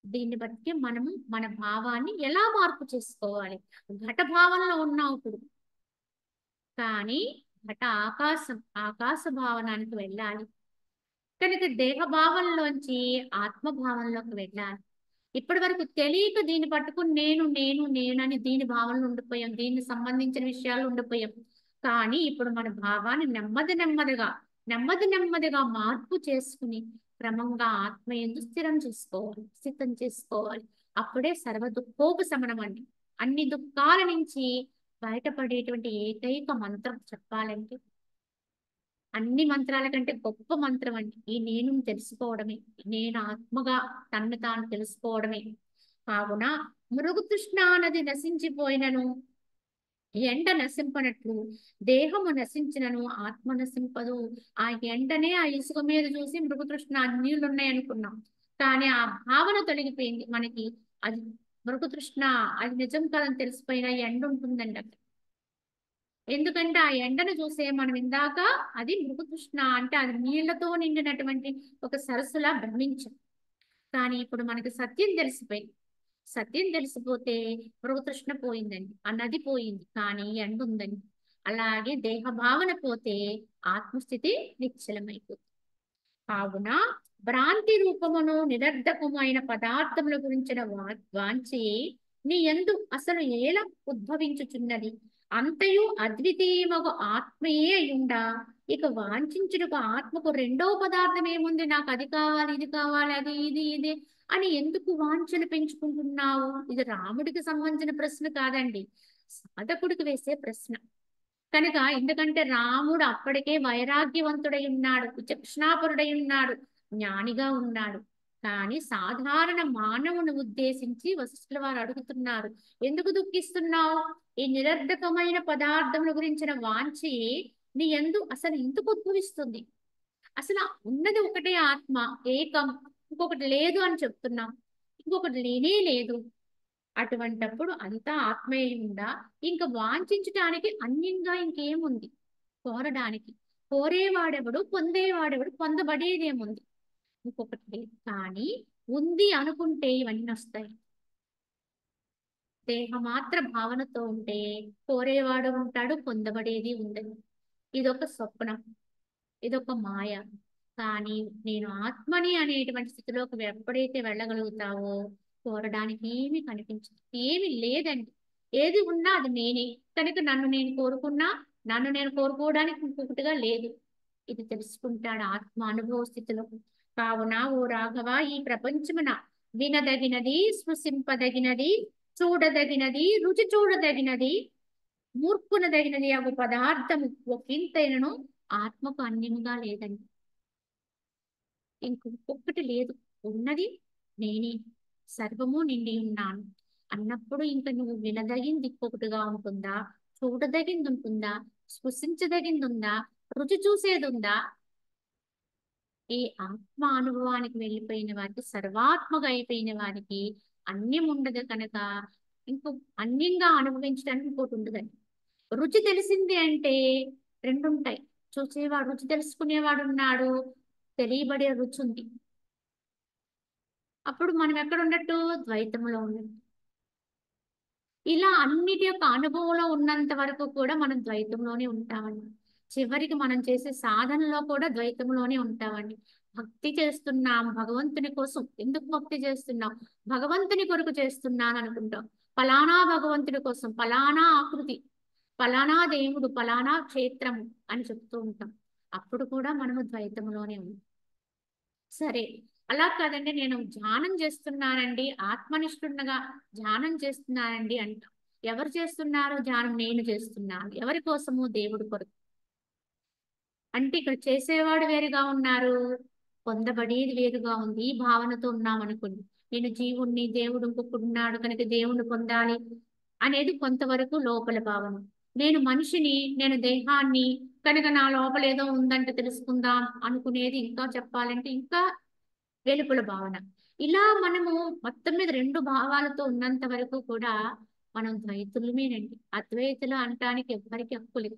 దీన్ని బట్టి మనము మన భావాన్ని ఎలా మార్పు చేసుకోవాలి? ఘట భావనలో ఉన్నాం ఇప్పుడు, కానీ ఘట ఆకాశ భావనానికి వెళ్ళాలి. కనుక దేహ భావంలోంచి ఆత్మ భావంలోకి వెళ్ళాలి. ఇప్పటి వరకు తెలియక దీన్ని పట్టుకుని నేను నేను నేనని దీని భావనలు ఉండిపోయాం, దీనికి సంబంధించిన విషయాలు ఉండిపోయాం. కానీ ఇప్పుడు మన భావాన్ని నెమ్మదిగా మార్పు చేసుకుని క్రమంగా ఆత్మయందు స్థితం చేసుకోవాలి. అప్పుడే సర్వ దుఃఖోపశమనం అండి. అన్ని దుఃఖాల నుంచి బయటపడేటువంటి ఏకైక మంత్రం చెప్పాలంటే, అన్ని మంత్రాల కంటే గొప్ప మంత్రం అండి ఈ నేను తెలుసుకోవడమే. నేను ఆత్మగా తన్ను తాను తెలుసుకోవడమే. కావున మృగతృష్ణ నది నశించిపోయినను ఎండ నశింపనట్లు దేహము నశించినను ఆత్మ నశింపదు. ఆ ఎండనే ఆ ఇసుక మీద చూసి మృగతృష్ణ నీళ్లు ఉన్నాయి అనుకున్నాం, కానీ ఆ భావన తొలగిపోయింది మనకి. అది మృగతృష్ణ, అది నిజం కాదని తెలిసిపోయిన ఎండ ఉంటుందండి అక్కడ. ఎందుకంటే ఆ ఎండను చూసే మనం ఇందాక అది మృగతృష్ణ అంటే అది నీళ్లతో నిండినటువంటి ఒక సరస్సులా భ్రమించాం. కానీ ఇప్పుడు మనకి సత్యం తెలిసిపోయింది. సత్యం తెలిసిపోతే మృగతృష్ణ పోయిందండి, ఆ నది పోయింది, కానీ ఎండ ఉందండి. అలాగే దేహ భావన పోతే ఆత్మస్థితి నిశ్చలమైపోతుంది. కావున భ్రాంతి రూపమును నిరర్ధకమైన పదార్థముల గురించిన వాంఛే నీ యందు అసలు ఎలా ఉద్భవించుచున్నది? అంతయు అద్వితీయమగు ఆత్మయే అయ్యుండా ఇక వాంఛించుటకు ఆత్మకు రెండో పదార్థం ఏముంది? నాకు అది కావాలి, ఇది కావాలి, అది ఇది ఇది అని ఎందుకు వాంఛలు పెంచుకుంటున్నావు? ఇది రాముడికి సంబంధించిన ప్రశ్న కాదండి, సాధకుడికి వేసే ప్రశ్న. కనుక ఎందుకంటే రాముడు అప్పటికే వైరాగ్యవంతుడై ఉన్నాడు, విచక్షణాపరుడై ఉన్నాడు, జ్ఞానిగా ఉన్నాడు. కానీ సాధారణ మానవుని ఉద్దేశించి వశిష్ఠుల వారు అడుగుతున్నారు, ఎందుకు దుఃఖిస్తున్నావు? ఈ నిరర్ధకమైన పదార్థముల గురించిన వాంఛి నీ యందు అసలు ఎందుకు ఉద్భవిస్తుంది? అసలు ఉన్నది ఒకటే ఆత్మ ఏకం, ఇంకొకటి లేదు అని చెప్తున్నాం, ఇంకొకటి లేనే లేదు. అటువంటప్పుడు అంతా ఆత్మయే ఉందా? ఇంకా వాంఛించటానికి అన్యంగా ఇంకేముంది కోరడానికి? కోరేవాడెవడు, పొందేవాడెవడు, పొందబడేదేముంది? ఇంకొకటి లేదు. కానీ ఉంది అనుకుంటే ఇవన్నీ వస్తాయి. దేహమాత్ర భావనతో ఉంటే కోరేవాడు ఉంటాడు, పొందబడేది ఉండదు. ఇదొక స్వప్నం, ఇదొక మాయ. కానీ నేను ఆత్మని అనేటువంటి స్థితిలోకి ఎప్పుడైతే వెళ్ళగలుగుతావో కోరడానికి ఏమీ కనిపించదు, ఏమీ లేదండి. ఏది ఉన్నా అది నేనే. కనుక నన్ను నేను కోరుకున్నా, నన్ను నేను కోరుకోవడానికి ఇంకొకటిగా లేదు. ఇది తెలుసుకుంటాడు ఆత్మ అనుభవ స్థితిలో. కావున ఓ రాఘవ, ఈ ప్రపంచమున వినదగినది, స్పృశింపదగినది, చూడదగినది, రుచి చూడదగినది, మూర్ఖునదగినది అగు పదార్థము ఒకంతైనను ఆత్మకు అన్యముగా లేదండి. ఇంకొకటి లేదు, ఉన్నది నేనే, సర్వము నిండి ఉన్నాను అన్నప్పుడు ఇంక నువ్వు వినదగింది ఇంకొకటిగా ఉంటుందా? చూడదగింది ఉంటుందా? స్పృశించదగింది ఉందా? రుచి చూసేది ఉందా? ఈ ఆత్మ అనుభవానికి వెళ్ళిపోయిన వారికి, సర్వాత్మగా అయిపోయిన వారికి అన్యం ఉండదు. కనుక ఇంకో అన్యంగా అనుభవించడానికి ఇంకోటి ఉండదండి. రుచి తెలిసింది అంటే రెండు ఉంటాయి. చూసేవాడు, రుచి తెలుసుకునేవాడు ఉన్నాడు, తెలియబడే రుచి ఉంది. అప్పుడు మనం ఎక్కడ ఉన్నట్టు? ద్వైతంలో ఉన్నట్టు. ఇలా అన్నిటి యొక్క అనుభవంలో ఉన్నంత వరకు కూడా మనం ద్వైతంలోనే ఉంటామండి. చివరికి మనం చేసే సాధనలో కూడా ద్వైతంలోనే ఉంటామండి. భక్తి చేస్తున్నాం భగవంతుని కోసం. ఎందుకు భక్తి చేస్తున్నాం? భగవంతుని కొరకు చేస్తున్నాను అనుకుంటాం. ఫలానా భగవంతుడి కోసం, ఫలానా ఆకృతి, ఫలానా దేవుడు, ఫలానా క్షేత్రము అని చెప్తూ ఉంటాం. అప్పుడు కూడా మనము ద్వైతంలోనే ఉంటాం. సరే, అలా కాదండి, నేను ధ్యానం చేస్తున్నానండి, ఆత్మనిష్ఠున్నగా ధ్యానం చేస్తున్నానండి అంట. ఎవరు చేస్తున్నారు ధ్యానం? నేను చేస్తున్నాను. ఎవరి కోసము? దేవుడి కొరకు. అంటే ఇక్కడ చేసేవాడు వేరుగా ఉన్నారు, పొందబడేది వేరుగా ఉంది. ఈ భావనతో ఉన్నాం అనుకోండి, నేను జీవుణ్ణి, దేవుడు ఇంకొకడు ఉన్నాడు కనుక దేవుణ్ణి పొందాలి అనేది కొంతవరకు లోపల భావన. నేను మనిషిని, నేను దేహాన్ని కనుక నా లోపల ఏదో ఉందంటే తెలుసుకుందాం అనుకునేది ఇంకా చెప్పాలంటే ఇంకా వెలుపల భావన. ఇలా మనము మొత్తం మీద రెండు భావాలతో ఉన్నంత వరకు కూడా మనం ద్వైతులమేనండి. అద్వైతులు అనటానికి ఎవ్వరికి హక్కు లేదు.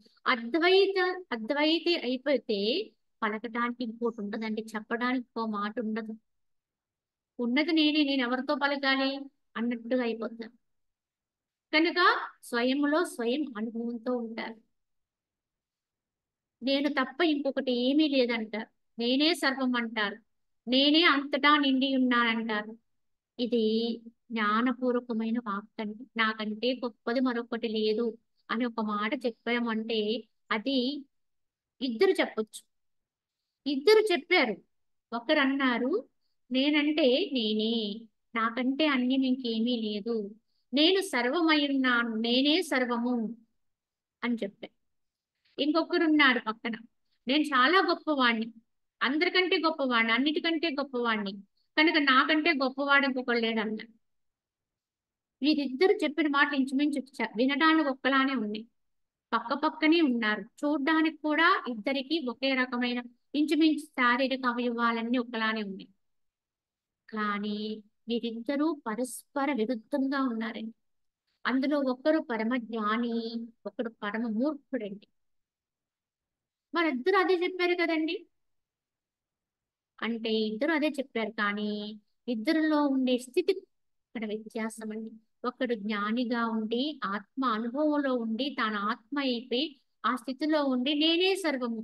అద్వైతి అయిపోతే పలకటానికి ఇంకోటి ఉండదండి. చెప్పడానికి ఇంకో మాట ఉండదు. ఉన్నది నేనే, నేను ఎవరితో పలకాలి అన్నట్టుగా అయిపోతాను. కనుక స్వయంలో స్వయం అనుభవంతో ఉంటారు. నేను తప్ప ఇంకొకటి ఏమీ లేదంటారు. నేనే సర్వం అంటారు. నేనే అంతటా నిండి ఉన్నానంటారు. ఇది జ్ఞానపూర్వకమైన వాక్యండి. నాకంటే గొప్పది మరొకటి లేదు అని ఒక మాట చెప్పామంటే అది ఇద్దరు చెప్పొచ్చు. ఇద్దరు చెప్పారు. ఒకరన్నారు, నేనంటే నేనే, నాకంటే అన్యం ఇంకేమీ లేదు, నేను సర్వమై ఉన్నాను, నేనే సర్వము అని చెప్పారు. ఇంకొకరున్నారు పక్కన, నేను చాలా గొప్పవాణ్ణి, అందరికంటే గొప్పవాణ్ణి, అన్నిటికంటే గొప్పవాణ్ణి, కనుక నాకంటే గొప్పవాడు ఇంకొకడు లేడన్నారు. వీరిద్దరు చెప్పిన మాట ఇంచుమించు వినడానికి ఒక్కలానే ఉంది. పక్క పక్కనే ఉన్నారు. చూడ్డానికి కూడా ఇద్దరికి ఒకే రకమైన ఇంచుమించు శారీరక అవయవాలన్నీ ఒకలానే ఉన్నాయి. కానీ వీరిద్దరూ పరస్పర విరుద్ధంగా ఉన్నారండి. అందులో ఒకరు పరమ జ్ఞాని, ఒకడు పరమ మూర్ఖుడండి. వారిద్దరూ అదే చెప్పారు కదండి. అంటే ఇద్దరు అదే చెప్పారు కానీ ఇద్దరిలో ఉండే స్థితి ఇక్కడ వ్యత్యాసం అండి. ఒకడు జ్ఞానిగా ఉండి ఆత్మ అనుభవంలో ఉండి తాను ఆత్మ అయిపోయి ఆ స్థితిలో ఉండి నేనే సర్వము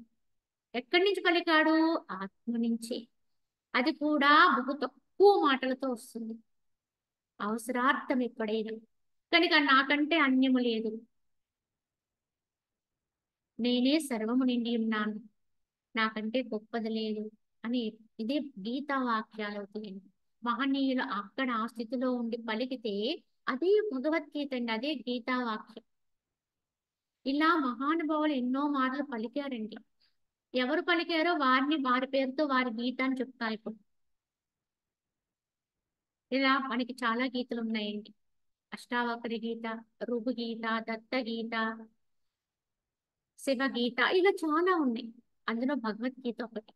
ఎక్కడి నుంచి పలికాడు? ఆత్మ నుంచి. అది కూడా బహు తక్కువ మాటలతో వస్తుంది, అవసరార్థం ఎప్పుడైనా. కనుక నాకంటే అన్యము లేదు, నేనే సర్వము నిండి ఉన్నాను, నాకంటే గొప్పది లేదు అని ఇదే గీతా వాక్యాలు అవుతాయండి. మహనీయులు అక్కడ ఆ స్థితిలో ఉండి పలికితే అదే భగవద్గీత అండి, అదే గీతా వాక్యం. ఇలా మహానుభావులు ఎన్నో మాటలు పలికారండి. ఎవరు పలికారో వారిని వారి పేరుతో వారి గీత అని చెప్తారు ఇప్పుడు. ఇలా మనకి చాలా గీతలు ఉన్నాయండి. అష్టావకరి గీత, రుభు గీత, దత్త గీత, శివ గీత, ఇలా చాలా ఉన్నాయి. అందులో భగవద్గీత ఒకటి.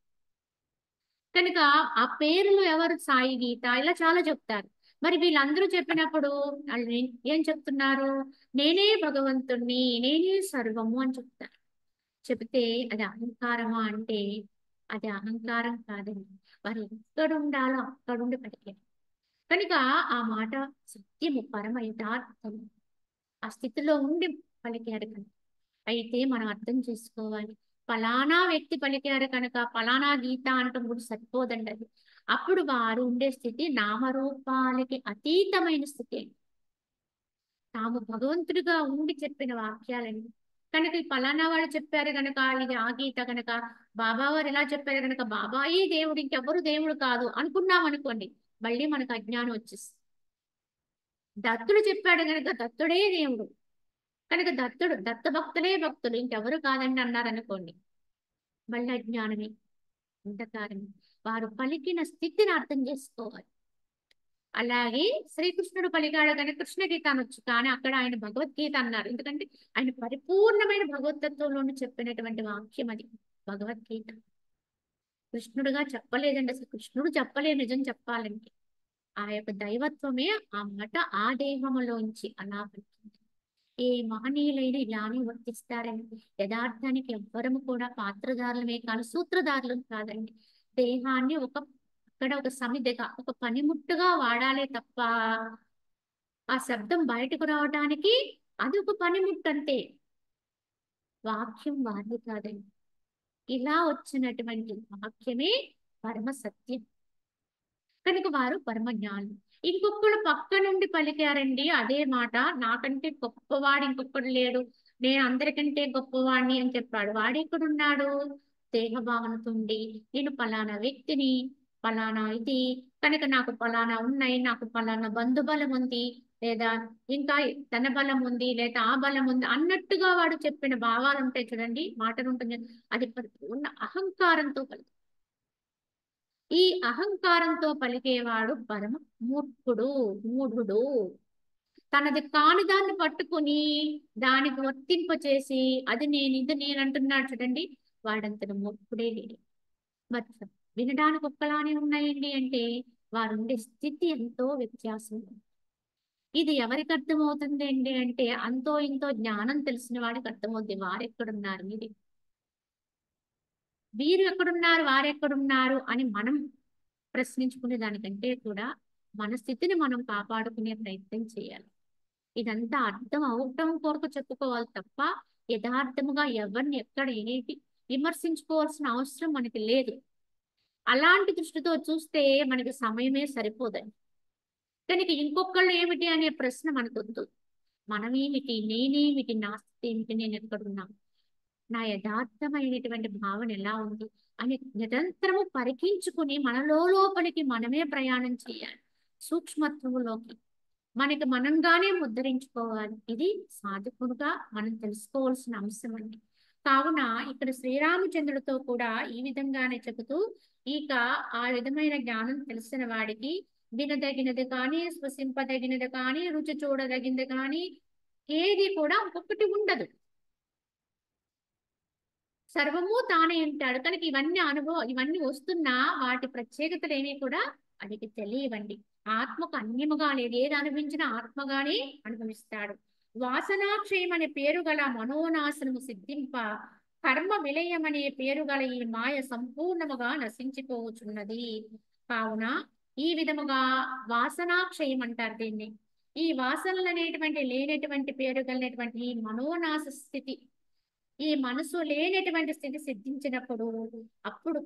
కనుక ఆ పేర్లు ఎవరు? సాయి గీత, ఇలా చాలా చెప్తారు. మరి వీళ్ళందరూ చెప్పినప్పుడు వాళ్ళు ఏం చెప్తున్నారు? నేనే భగవంతుణ్ణి, నేనే సర్వము అని చెప్తారు. చెబితే అది అహంకారమా అంటే అది అహంకారం కాదండి. వారు ఎక్కడుండాలో అక్కడుండి పలికారు. కనుక ఆ మాట సత్యము, పరమ యథార్థము. ఆ స్థితిలో ఉండి పలికారు కనుక అయితే మనం అర్థం చేసుకోవాలి. ఫలానా వ్యక్తి పలికారు కనుక ఫలానా గీత అంటూ కూడా సరిపోదండి అది. అప్పుడు వారు ఉండే స్థితి నామరూపాలకి అతీతమైన స్థితి. తాము భగవంతుడిగా ఉండి చెప్పిన వాక్యాలండి. కనుక ఈ ఫలానా వాడు చెప్పారు కనుక ఇది ఆ గీత కనుక బాబా వారు ఇలా చెప్పారు కనుక బాబాయే దేవుడు, ఇంకెవరు దేవుడు కాదు అనుకున్నాం అనుకోండి, మళ్ళీ మనకు అజ్ఞానం వచ్చేస్తుంది. దత్తుడు చెప్పాడు కనుక దత్తుడే దేవుడు, కనుక దత్త భక్తులే భక్తులు, ఇంకెవరు కాదండి అన్నారనుకోండి, మళ్ళీ అజ్ఞానమే, అంధకారమే. వారు పలికిన స్థితిని అర్థం చేసుకోవాలి. అలాగే శ్రీకృష్ణుడు పలికాడు కానీ కృష్ణ గీత అనొచ్చు, కానీ అక్కడ ఆయన భగవద్గీత అన్నారు. ఎందుకంటే ఆయన పరిపూర్ణమైన భగవతత్వంలోని చెప్పినటువంటి వాక్యం అది భగవద్గీత. కృష్ణుడుగా చెప్పలేదండి, అసలు కృష్ణుడు చెప్పలేదు నిజం చెప్పాలంటే. ఆ యొక్క దైవత్వమే ఆ మాట ఆ దేహములోంచి అలా పలికింది. ఏ మహనీయులైన ఇలానే వర్తిస్తారండి. యథార్థానికి ఎవ్వరము కూడా పాత్రధారులమే కాదు, సూత్రధారులు కాదండి. దేహాన్ని అక్కడ ఒక సమిధగా, ఒక పనిముట్టుగా వాడాలే తప్ప ఆ శబ్దం బయటకు రావడానికి అది ఒక పనిముట్టు అంతే. వాక్యం వారిది కాదండి. ఇలా వచ్చినటువంటి వాక్యమే పరమ సత్యం. కనుక వారు పరమజ్ఞానులు. ఇంకొకడు పక్క నుండి పలికారండి అదే మాట, నాకంటే గొప్పవాడు ఇంకొకడు లేడు, నేను అందరికంటే గొప్పవాడిని అని చెప్పాడు. వాడెక్కడున్నాడు? దేహభావనతో ఉండి నేను పలానా వ్యక్తిని, పలానా ఇది, కనుక నాకు పలానా ఉన్నాయి, నాకు పలానా బంధుబలం ఉంది, లేదా ఇంకా ధన బలం ఉంది, లేదా ఆ బలం ఉంది అన్నట్టుగా వాడు చెప్పిన భావాలు ఉంటాయి చూడండి, మాటలు ఉంటుంది. అది ఉన్న అహంకారంతో కలిగి, ఈ అహంకారంతో పలికేవాడు పరమ మూర్ఖుడు, మూఢుడు. తనది కాని దాన్ని పట్టుకుని దానికి వర్తింపచేసి అది నేను ఇది నేను అంటున్నాడు చూడండి, వాడంతటి మూర్ఖుడే లేడు. మరి వినడానికి ఒక్కలానే ఉన్నాయండి అంటే వారుండే స్థితి ఎంతో వ్యత్యాసం. ఇది ఎవరికి అర్థమవుతుందండి అంటే అంతో ఇంతో జ్ఞానం తెలిసిన వాడికి అర్థమవుద్ది. వారెక్కడున్నారు ఇది వీరు ఎక్కడున్నారు వారెక్కడున్నారు అని మనం ప్రశ్నించుకునే దానికంటే కూడా మన స్థితిని మనం కాపాడుకునే ప్రయత్నం చేయాలి. ఇదంతా అర్థం అవటం కొరకు చెప్పుకోవాలి తప్ప యథార్థముగా ఎవరిని ఎక్కడ ఏంటి విమర్శించుకోవాల్సిన అవసరం మనకి లేదు. అలాంటి దృష్టితో చూస్తే మనకి సమయమే సరిపోదండి. కనుక ఇంకొకళ్ళు ఏమిటి అనే ప్రశ్న మనకొద్దు. మనమేమిటి, నేనేమిటి, నా స్థితి ఏమిటి, నేను ఎక్కడున్నా, నా యథార్థమైనటువంటి భావన ఎలా ఉంది అని నిరంతరము పరికించుకుని మనలో లోపలికి మనమే ప్రయాణం చేయాలి. సూక్ష్మత్వములోకి మనకి మనంగానే ముద్రించుకోవాలి. ఇది సాధకుడుగా మనం తెలుసుకోవాల్సిన అంశం అండి. కావున ఇక్కడ శ్రీరామచంద్రుడితో కూడా ఈ విధంగానే చెబుతూ ఇక ఆ విధమైన జ్ఞానం తెలిసిన వాడికి వినదగినది కానీ స్పృశింపదగినది కానీ రుచి చూడదగినది కానీ ఏది కూడా ఒక్కొక్కటి ఉండదు. సర్వము తానే ఉంటాడు కనుక ఇవన్నీ వస్తున్నా వాటి ప్రత్యేకతలు ఏమీ కూడా వాడికి తెలియవండి. ఆత్మకు అన్యముగా లేదు. ఏది అనుభవించినా ఆత్మగానే అనుభవిస్తాడు. వాసనాక్షయం అనే పేరు గల మనోనాశనము సిద్ధింప కర్మ విలయం అనే పేరు గల ఈ మాయ సంపూర్ణముగా నశించిపోవచ్చున్నది. కావున ఈ విధముగా వాసనాక్షయం అంటారు దీన్ని. ఈ వాసనలు అనేటువంటి లేనటువంటి పేరు కలిగినటువంటి ఈ మనోనాశ స్థితి, ఈ మనసు లేనటువంటి స్థితి సిద్ధించినప్పుడు అప్పుడు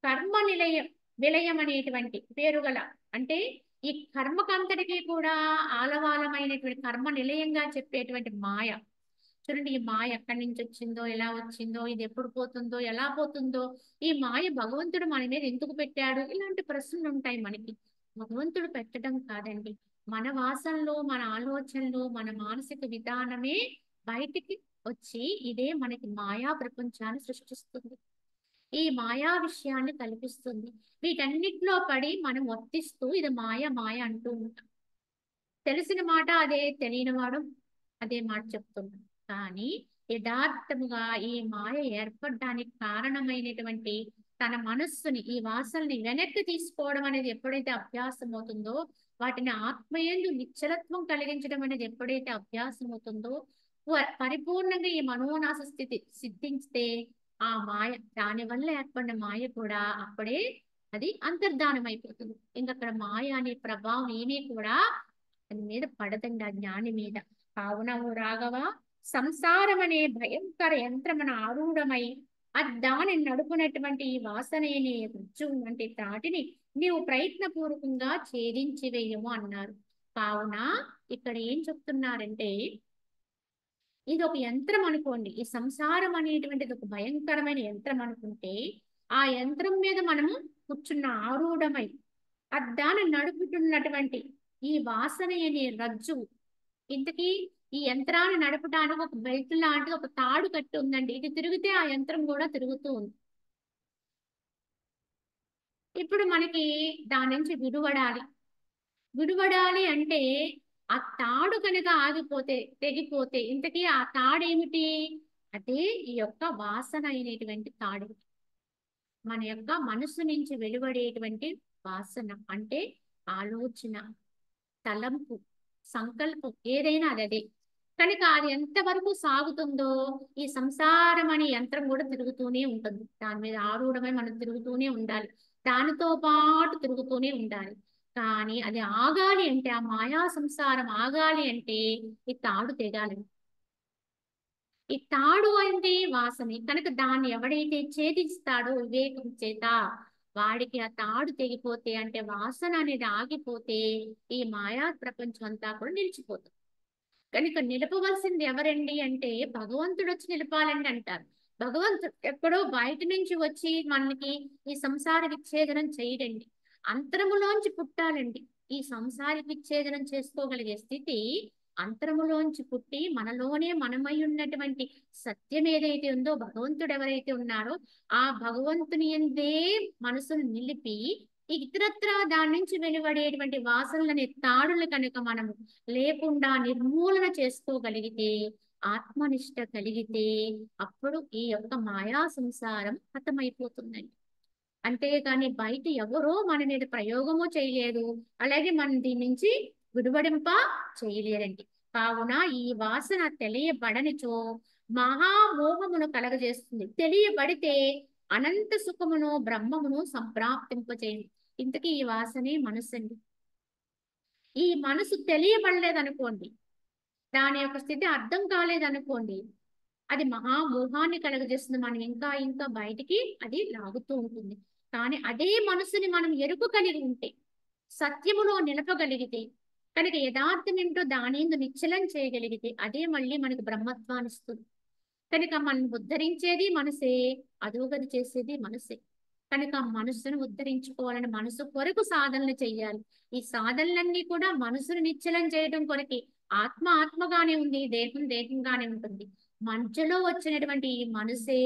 కర్మ విలయం అనేటువంటి పేరుగల అంటే ఈ కర్మకంతటికి కూడా ఆలవాలమైనటువంటి కర్మ నిలయంగా చెప్పేటువంటి మాయ. చూడండి, ఈ మాయ ఎక్కడి నుంచి వచ్చిందో, ఎలా వచ్చిందో, ఇది ఎప్పుడు పోతుందో, ఎలా పోతుందో, ఈ మాయ భగవంతుడు మన మీద ఎందుకు పెట్టాడు, ఇలాంటి ప్రశ్నలు ఉంటాయి మనకి. భగవంతుడు పెట్టడం కాదండి, మన వాసనలు, మన ఆలోచనలు, మన మానసిక విధానమే బయటికి వచ్చి ఇదే మనకి మాయా ప్రపంచాన్ని సృష్టిస్తుంది. ఈ మాయా విషయాన్ని కల్పిస్తుంది. వీటన్నిటిలో పడి మనం వర్తిస్తూ ఇది మాయ మాయ అంటూ ఉంటాం. తెలిసిన మాట అదే, తెలియని వాడు అదే మాట చెప్తున్నాం. కానీ యథార్థముగా ఈ మాయ ఏర్పడడానికి కారణమైనటువంటి తన మనస్సుని, ఈ వాసనని వెనక్కి తీసుకోవడం అనేది ఎప్పుడైతే అభ్యాసం అవుతుందో, వాటిని ఆత్మయందు నిశ్చలత్వం కలిగించడం అనేది ఎప్పుడైతే అభ్యాసం అవుతుందో, పరిపూర్ణంగా ఈ మనోనాశ స్థితి సిద్ధించితే ఆ మాయ, దాని వల్ల ఏర్పడిన మాయ కూడా అప్పుడే అది అంతర్ధానం అయిపోతుంది. ఇంకక్కడ మాయ అనే ప్రభావం ఏమీ కూడా దాని మీద పడదండి, ఆ జ్ఞాని మీద. కావున ఓ రాఘవ, సంసారం అనే భయంకర యంత్రమున ఆరూఢమై దాన్ని నడుపునటువంటి ఈ వాసనని రుజువు వంటి తాటిని నీవు ప్రయత్నపూర్వకంగా ఛేదించి వేయము అన్నారు. కావున ఇక్కడ ఏం చెప్తున్నారంటే ఇది ఒక యంత్రం అనుకోండి. ఈ సంసారం అనేటువంటిది ఒక భయంకరమైన యంత్రం అనుకుంటే ఆ యంత్రం మీద మనము కూర్చున్న ఆరూఢమై దాన్ని నడుపుతున్నటువంటి ఈ వాసన అనే రజ్జు, ఇంతకీ ఈ యంత్రాన్ని నడపడానికి ఒక బెల్ట్ లాంటిది ఒక తాడు కట్టి ఉందండి. ఇది తిరిగితే ఆ యంత్రం కూడా తిరుగుతూ ఉంది. ఇప్పుడు మనకి దాని నుంచి విడువడాలి అంటే ఆ తాడు కనుక ఆగిపోతే, తెగిపోతే ఇంతకీ ఆ తాడు ఏమిటి? అదే ఈ యొక్క వాసన అయినటువంటి తాడు. మన యొక్క మనసు నుంచి వెలువడేటువంటి వాసన అంటే ఆలోచన, తలంపు, సంకల్పం ఏదైనా అదే. కనుక అది ఎంతవరకు సాగుతుందో ఈ సంసారం అనే యంత్రం కూడా తిరుగుతూనే ఉంటుంది. దాని మీద ఆరూఢమై మనం తిరుగుతూనే ఉండాలి, దానితో పాటు తిరుగుతూనే ఉండాలి. కానీ అది ఆగాలి అంటే, ఆ మాయా సంసారం ఆగాలి అంటే ఈ తాడు తెగాలి. ఈ తాడు అంటే వాసనే కనుక దాన్ని ఎవడైతే ఛేదిస్తాడో వివేకం చేత వాడికి ఆ తాడు తెగిపోతే, అంటే వాసన అనేది ఆగిపోతే ఈ మాయా ప్రపంచం అంతా కూడా నిలిచిపోతుంది. కనుక నిలపవలసింది ఎవరండి అంటే భగవంతుడు వచ్చి నిలపాలండి అంటారు. భగవంతుడు ఎక్కడో బయట నుంచి వచ్చి మనకి ఈ సంసార విచ్ఛేదనం చేయడండి, అంతరములోంచి పుట్టాలండి. ఈ సంసార విచ్ఛేదనం చేసుకోగలిగే స్థితి అంతరములోంచి పుట్టి మనలోనే మనమై ఉన్నటువంటి సత్యం ఏదైతే ఉందో, భగవంతుడు ఎవరైతే ఉన్నారో ఆ భగవంతుని యందే మనసును నిలిపి ఇతరత్ర దాని నుంచి వెలువడేటువంటి వాసనలనే తాడులు కనుక మనము లేకుండా నిర్మూలన చేసుకోగలిగితే, ఆత్మనిష్ట కలిగితే అప్పుడు ఈ యొక్క మాయా సంసారం హతమైపోతుందండి. అంతేగాని బయట ఎవరో మన మీద ప్రయోగము చేయలేదు, అలాగే మనం దీని నుంచి విడువడింప చేయలేరండి. కావున ఈ వాసన తెలియబడనిచో మహామోహమును కలగజేస్తుంది. తెలియబడితే అనంత సుఖమును బ్రహ్మమును సంప్రాప్తింపచేయండి. ఇంతకీ ఈ వాసనే మనసు అండి. ఈ మనసు తెలియబడలేదనుకోండి, దాని యొక్క స్థితి అర్థం కాలేదనుకోండి, అది మహామోహాన్ని కలుగజేస్తుంది. మనం ఇంకా ఇంకా బయటికి అది లాగుతూ ఉంటుంది. కానీ అదే మనసుని మనం ఎరుక కలిగి ఉంటే, సత్యములో నిలపగలిగితే, కనుక యథార్థం ఏంటో దానిందు నిశ్చలం చేయగలిగితే అదే మళ్ళీ మనకు బ్రహ్మత్వాన్ని ఇస్తుంది. కనుక మనం ఉద్ధరించేది మనసే, అధోగతి చేసేది మనసే. కనుక మనసును ఉద్ధరించుకోవాలని మనసు కొరకు సాధనలు చెయ్యాలి. ఈ సాధనలన్నీ కూడా మనసును నిశ్చలం చేయడం కొరకే. ఆత్మ ఆత్మగానే ఉంది, దేహం దేహంగానే ఉంటుంది. మధ్యలో వచ్చినటువంటి ఈ మనసే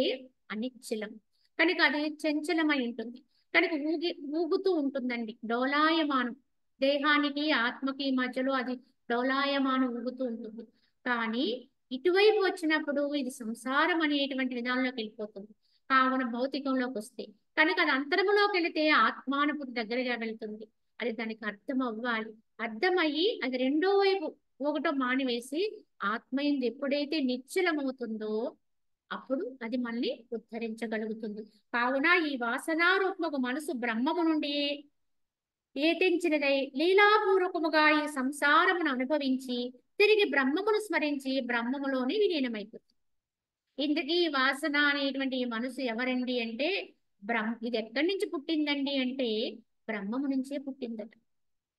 అనిశ్చలం. కనుక అది చంచలమై ఉంటుంది. కనుక ఊగుతూ ఉంటుందండి, డోలాయమానం. దేహానికి ఆత్మకి మధ్యలో అది డోలాయమానం ఊగుతూ ఉంటుంది. కానీ ఇటువైపు వచ్చినప్పుడు ఇది సంసారం అనేటువంటి విధానంలోకి వెళ్ళిపోతుంది. కావున భౌతికంలోకి వస్తే కనుక అది అంతరములోకి వెళితే ఆత్మానుభూతి దగ్గరగా వెళ్తుంది. అది దానికి అర్థం అవ్వాలి. అర్థమయ్యి అది రెండో వైపు ఒకటో మానివేసి ఆత్మయందు ఎప్పుడైతే నిశ్చలమవుతుందో అప్పుడు అది మళ్ళీ ఉద్ధరించగలుగుతుంది. కావున ఈ వాసనారూపముకు మనసు బ్రహ్మము నుండి ఏతించినదై లీలాపూర్వకముగా ఈ సంసారమును అనుభవించి తిరిగి బ్రహ్మమును స్మరించి బ్రహ్మములోనే విలీనమైపోతుంది. ఇంతకీ ఈ వాసన అనేటువంటి ఈ మనసు ఎవరండి అంటే ఇది ఎక్కడి నుంచి పుట్టిందండి అంటే బ్రహ్మము నుంచే పుట్టిందట.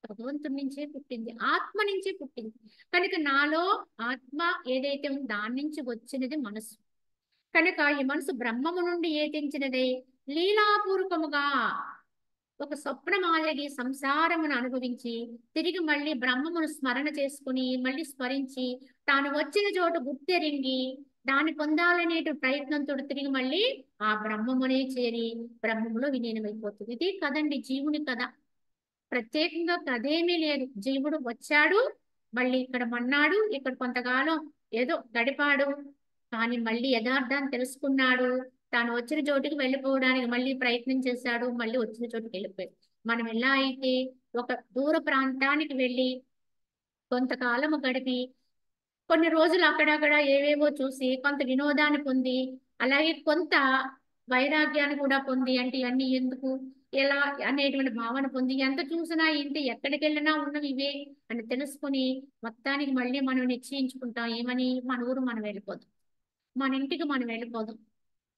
భగవంతుడి నుంచే పుట్టింది, ఆత్మ నుంచే పుట్టింది. కనుక నాలో ఆత్మ ఏదైతే ఉందో దాని నుంచి వచ్చినది మనసు. కనుక ఈ మనసు బ్రహ్మము నుండి ఏతించినదే లీలాపూర్వకముగా ఒక స్వప్నమాలగి సంసారమును అనుభవించి తిరిగి మళ్ళీ బ్రహ్మమును స్మరణ చేసుకుని మళ్ళీ స్మరించి తాను వచ్చిన చోటు గుర్తెరింగి దాన్ని పొందాలనే ప్రయత్నంతో తిరిగి మళ్ళీ ఆ బ్రహ్మమునే చేరి బ్రహ్మములో విలీనమైపోతుంది. ఇది కదండి జీవుని కథ. ప్రత్యేకంగా కథేమీ లేదు. జీవుడు వచ్చాడు, మళ్ళీ ఇక్కడ మన్నాడు, ఇక్కడ కొంతకాలం ఏదో గడిపాడు, కానీ మళ్ళీ యథార్థాన్ని తెలుసుకున్నాడు. తాను వచ్చిన చోటుకి వెళ్ళిపోవడానికి మళ్ళీ ప్రయత్నం చేశాడు, మళ్ళీ వచ్చిన చోటుకి వెళ్ళిపోయాడు. మనం ఎలా అయితే ఒక దూర ప్రాంతానికి వెళ్ళి కొంతకాలము గడిపి కొన్ని రోజులు అక్కడక్కడ ఏవేవో చూసి కొంత వినోదాన్ని పొంది అలాగే కొంత వైరాగ్యాన్ని కూడా పొంది అంటే ఇవన్నీ ఎందుకు ఎలా అనేటువంటి భావన పొంది ఎంత చూసినా ఏంటి ఎక్కడికి వెళ్ళినా ఉన్నవి ఇవే అని తెలుసుకుని మొత్తానికి మళ్ళీ మనం నిశ్చయించుకుంటాం ఏమని మన ఊరు మనం వెళ్ళిపోదాం, మన ఇంటికి మనం వెళ్ళిపోదాం,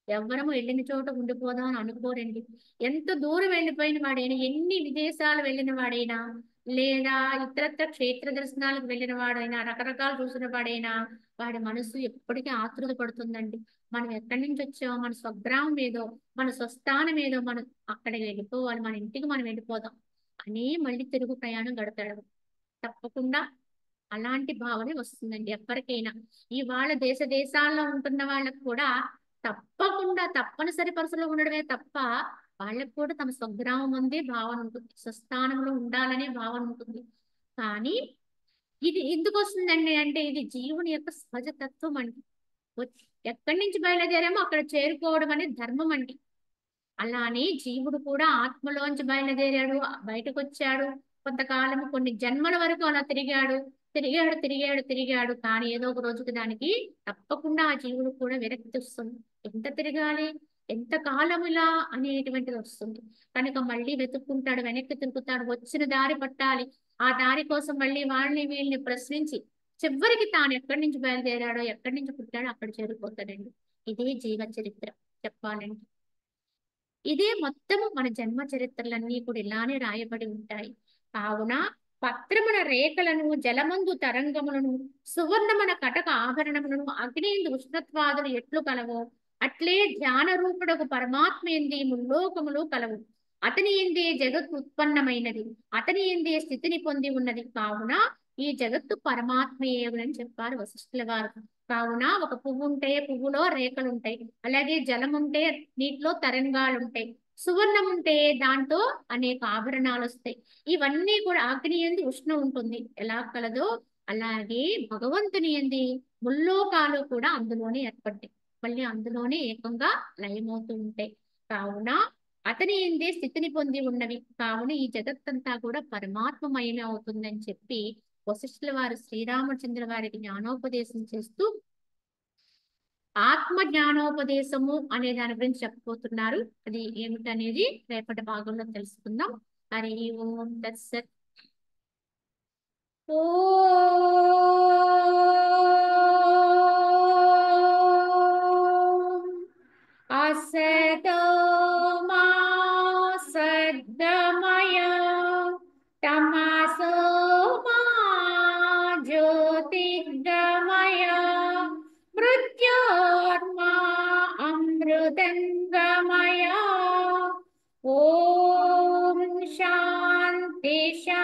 ఎవ్వరము వెళ్ళిన చోట ఉండిపోదాం అని అనుకోరండి. ఎంత దూరం వెళ్ళిపోయిన వాడైనా, ఎన్ని విదేశాలు వెళ్ళిన వాడైనా, లేదా ఇతరత్ర క్షేత్ర దర్శనాలకు వెళ్ళిన వాడైనా, రకరకాలు చూసిన వాడైనా వాడి మనసు ఎప్పటికీ ఆతృత పడుతుందండి. మనం ఎక్కడి నుంచి వచ్చామో, మన స్వగ్రామం ఏదో, మన స్వస్థానం ఏదో, మనం అక్కడికి వెళ్ళిపోవాలి, మన ఇంటికి మనం వెళ్ళిపోదాం అని మళ్ళీ తిరుగు ప్రయాణం గడతాడు. తప్పకుండా అలాంటి భావనే వస్తుందండి ఎవరికైనా. ఇవాళ దేశ దేశాల్లో ఉంటున్న వాళ్ళకు కూడా తప్పకుండా తప్పనిసరి పరిస్థితుల్లో ఉండడమే తప్ప వాళ్ళకు కూడా తమ స్వగ్రామం ఉందే భావన ఉంటుంది, స్వస్థానంలో ఉండాలనే భావన ఉంటుంది. కానీ ఇది ఎందుకు వస్తుందండి అంటే ఇది జీవుని యొక్క సహజతత్వం అండి. ఎక్కడి నుంచి బయలుదేరామో అక్కడ చేరుకోవడం అనేది ధర్మం అండి. అలానే జీవుడు కూడా ఆత్మలోంచి బయలుదేరాడు, బయటకు వచ్చాడు, కొంతకాలం కొన్ని జన్మల వరకు అలా తిరిగాడు, తిరిగాడు తిరిగాడు తిరిగాడు కానీ ఏదో ఒక రోజుకి దానికి తప్పకుండా ఆ జీవుడు కూడా విరక్తి వస్తుంది. ఎంత తిరగాలి, ఎంత కాలం ఇలా అనేటువంటిది వస్తుంది. కనుక మళ్ళీ వెతుక్కుంటాడు, వెనక్కి తిరుగుతాడు, వచ్చిన దారి పట్టాలి. ఆ దారి కోసం మళ్ళీ వాళ్ళని వీళ్ళని ప్రశ్నించి చివరికి తాను ఎక్కడి నుంచి బయలుదేరాడో ఎక్కడి నుంచి పుట్టాడో అక్కడ చేరిపోతాడండి. ఇదే జీవ చరిత్ర చెప్పాలండి. ఇదే మొత్తము మన జన్మ చరిత్రలన్నీ కూడా ఇలానే రాయబడి ఉంటాయి. కావున పత్రమున రేఖలను జలమందు తరంగములను సువర్ణమున కటక ఆభరణములను అగ్నేందు ఉష్ణత్వాదులు ఎట్లు కలవో అట్లే ధ్యాన రూపుడకు పరమాత్మ ఎంది ముల్లోకములు కలవు. అతని ఎందే జగత్తు ఉత్పన్నమైనది, అతని ఎందే స్థితిని పొంది ఉన్నది. కావున ఈ జగత్తు పరమాత్మయేవునని చెప్పారు వశిష్ఠుల వారు. కావున ఒక పువ్వు ఉంటే పువ్వులో రేఖలు ఉంటాయి, అలాగే జలం ఉంటే నీటిలో తరంగాలు ఉంటాయి, సువర్ణం ఉంటే దాంతో అనేక ఆభరణాలు వస్తాయి. ఇవన్నీ కూడా అగ్ని యందు ఉష్ణం ఉంటుంది, ఎలా కలదో అలాగే భగవంతుని యందు ముల్లోకాలు కూడా అందులోనే ఏర్పడతాయి, మళ్ళీ అందులోనే ఏకంగా లయమవుతూ ఉంటాయి. కావున అతని ఎందే స్థితిని పొంది ఉన్నవి కావున ఈ జగత్తంతా కూడా పరమాత్మమయమే అవుతుందని చెప్పి వశిష్ఠుల వారు శ్రీరామచంద్ర వారికి జ్ఞానోపదేశం చేస్తూ ఆత్మ జ్ఞానోపదేశము అనే దాని గురించి చెప్పబోతున్నారు. అది ఏమిటనేది రేపటి భాగంలో తెలుసుకుందాం. హరి ఓం తత్సత్. ఓం असतो मा सद्गमय तमसो मा ज्योतिर्गमय मृत्योर्मा अमृतङ्गमय। ॐ शान्ति शान्ति।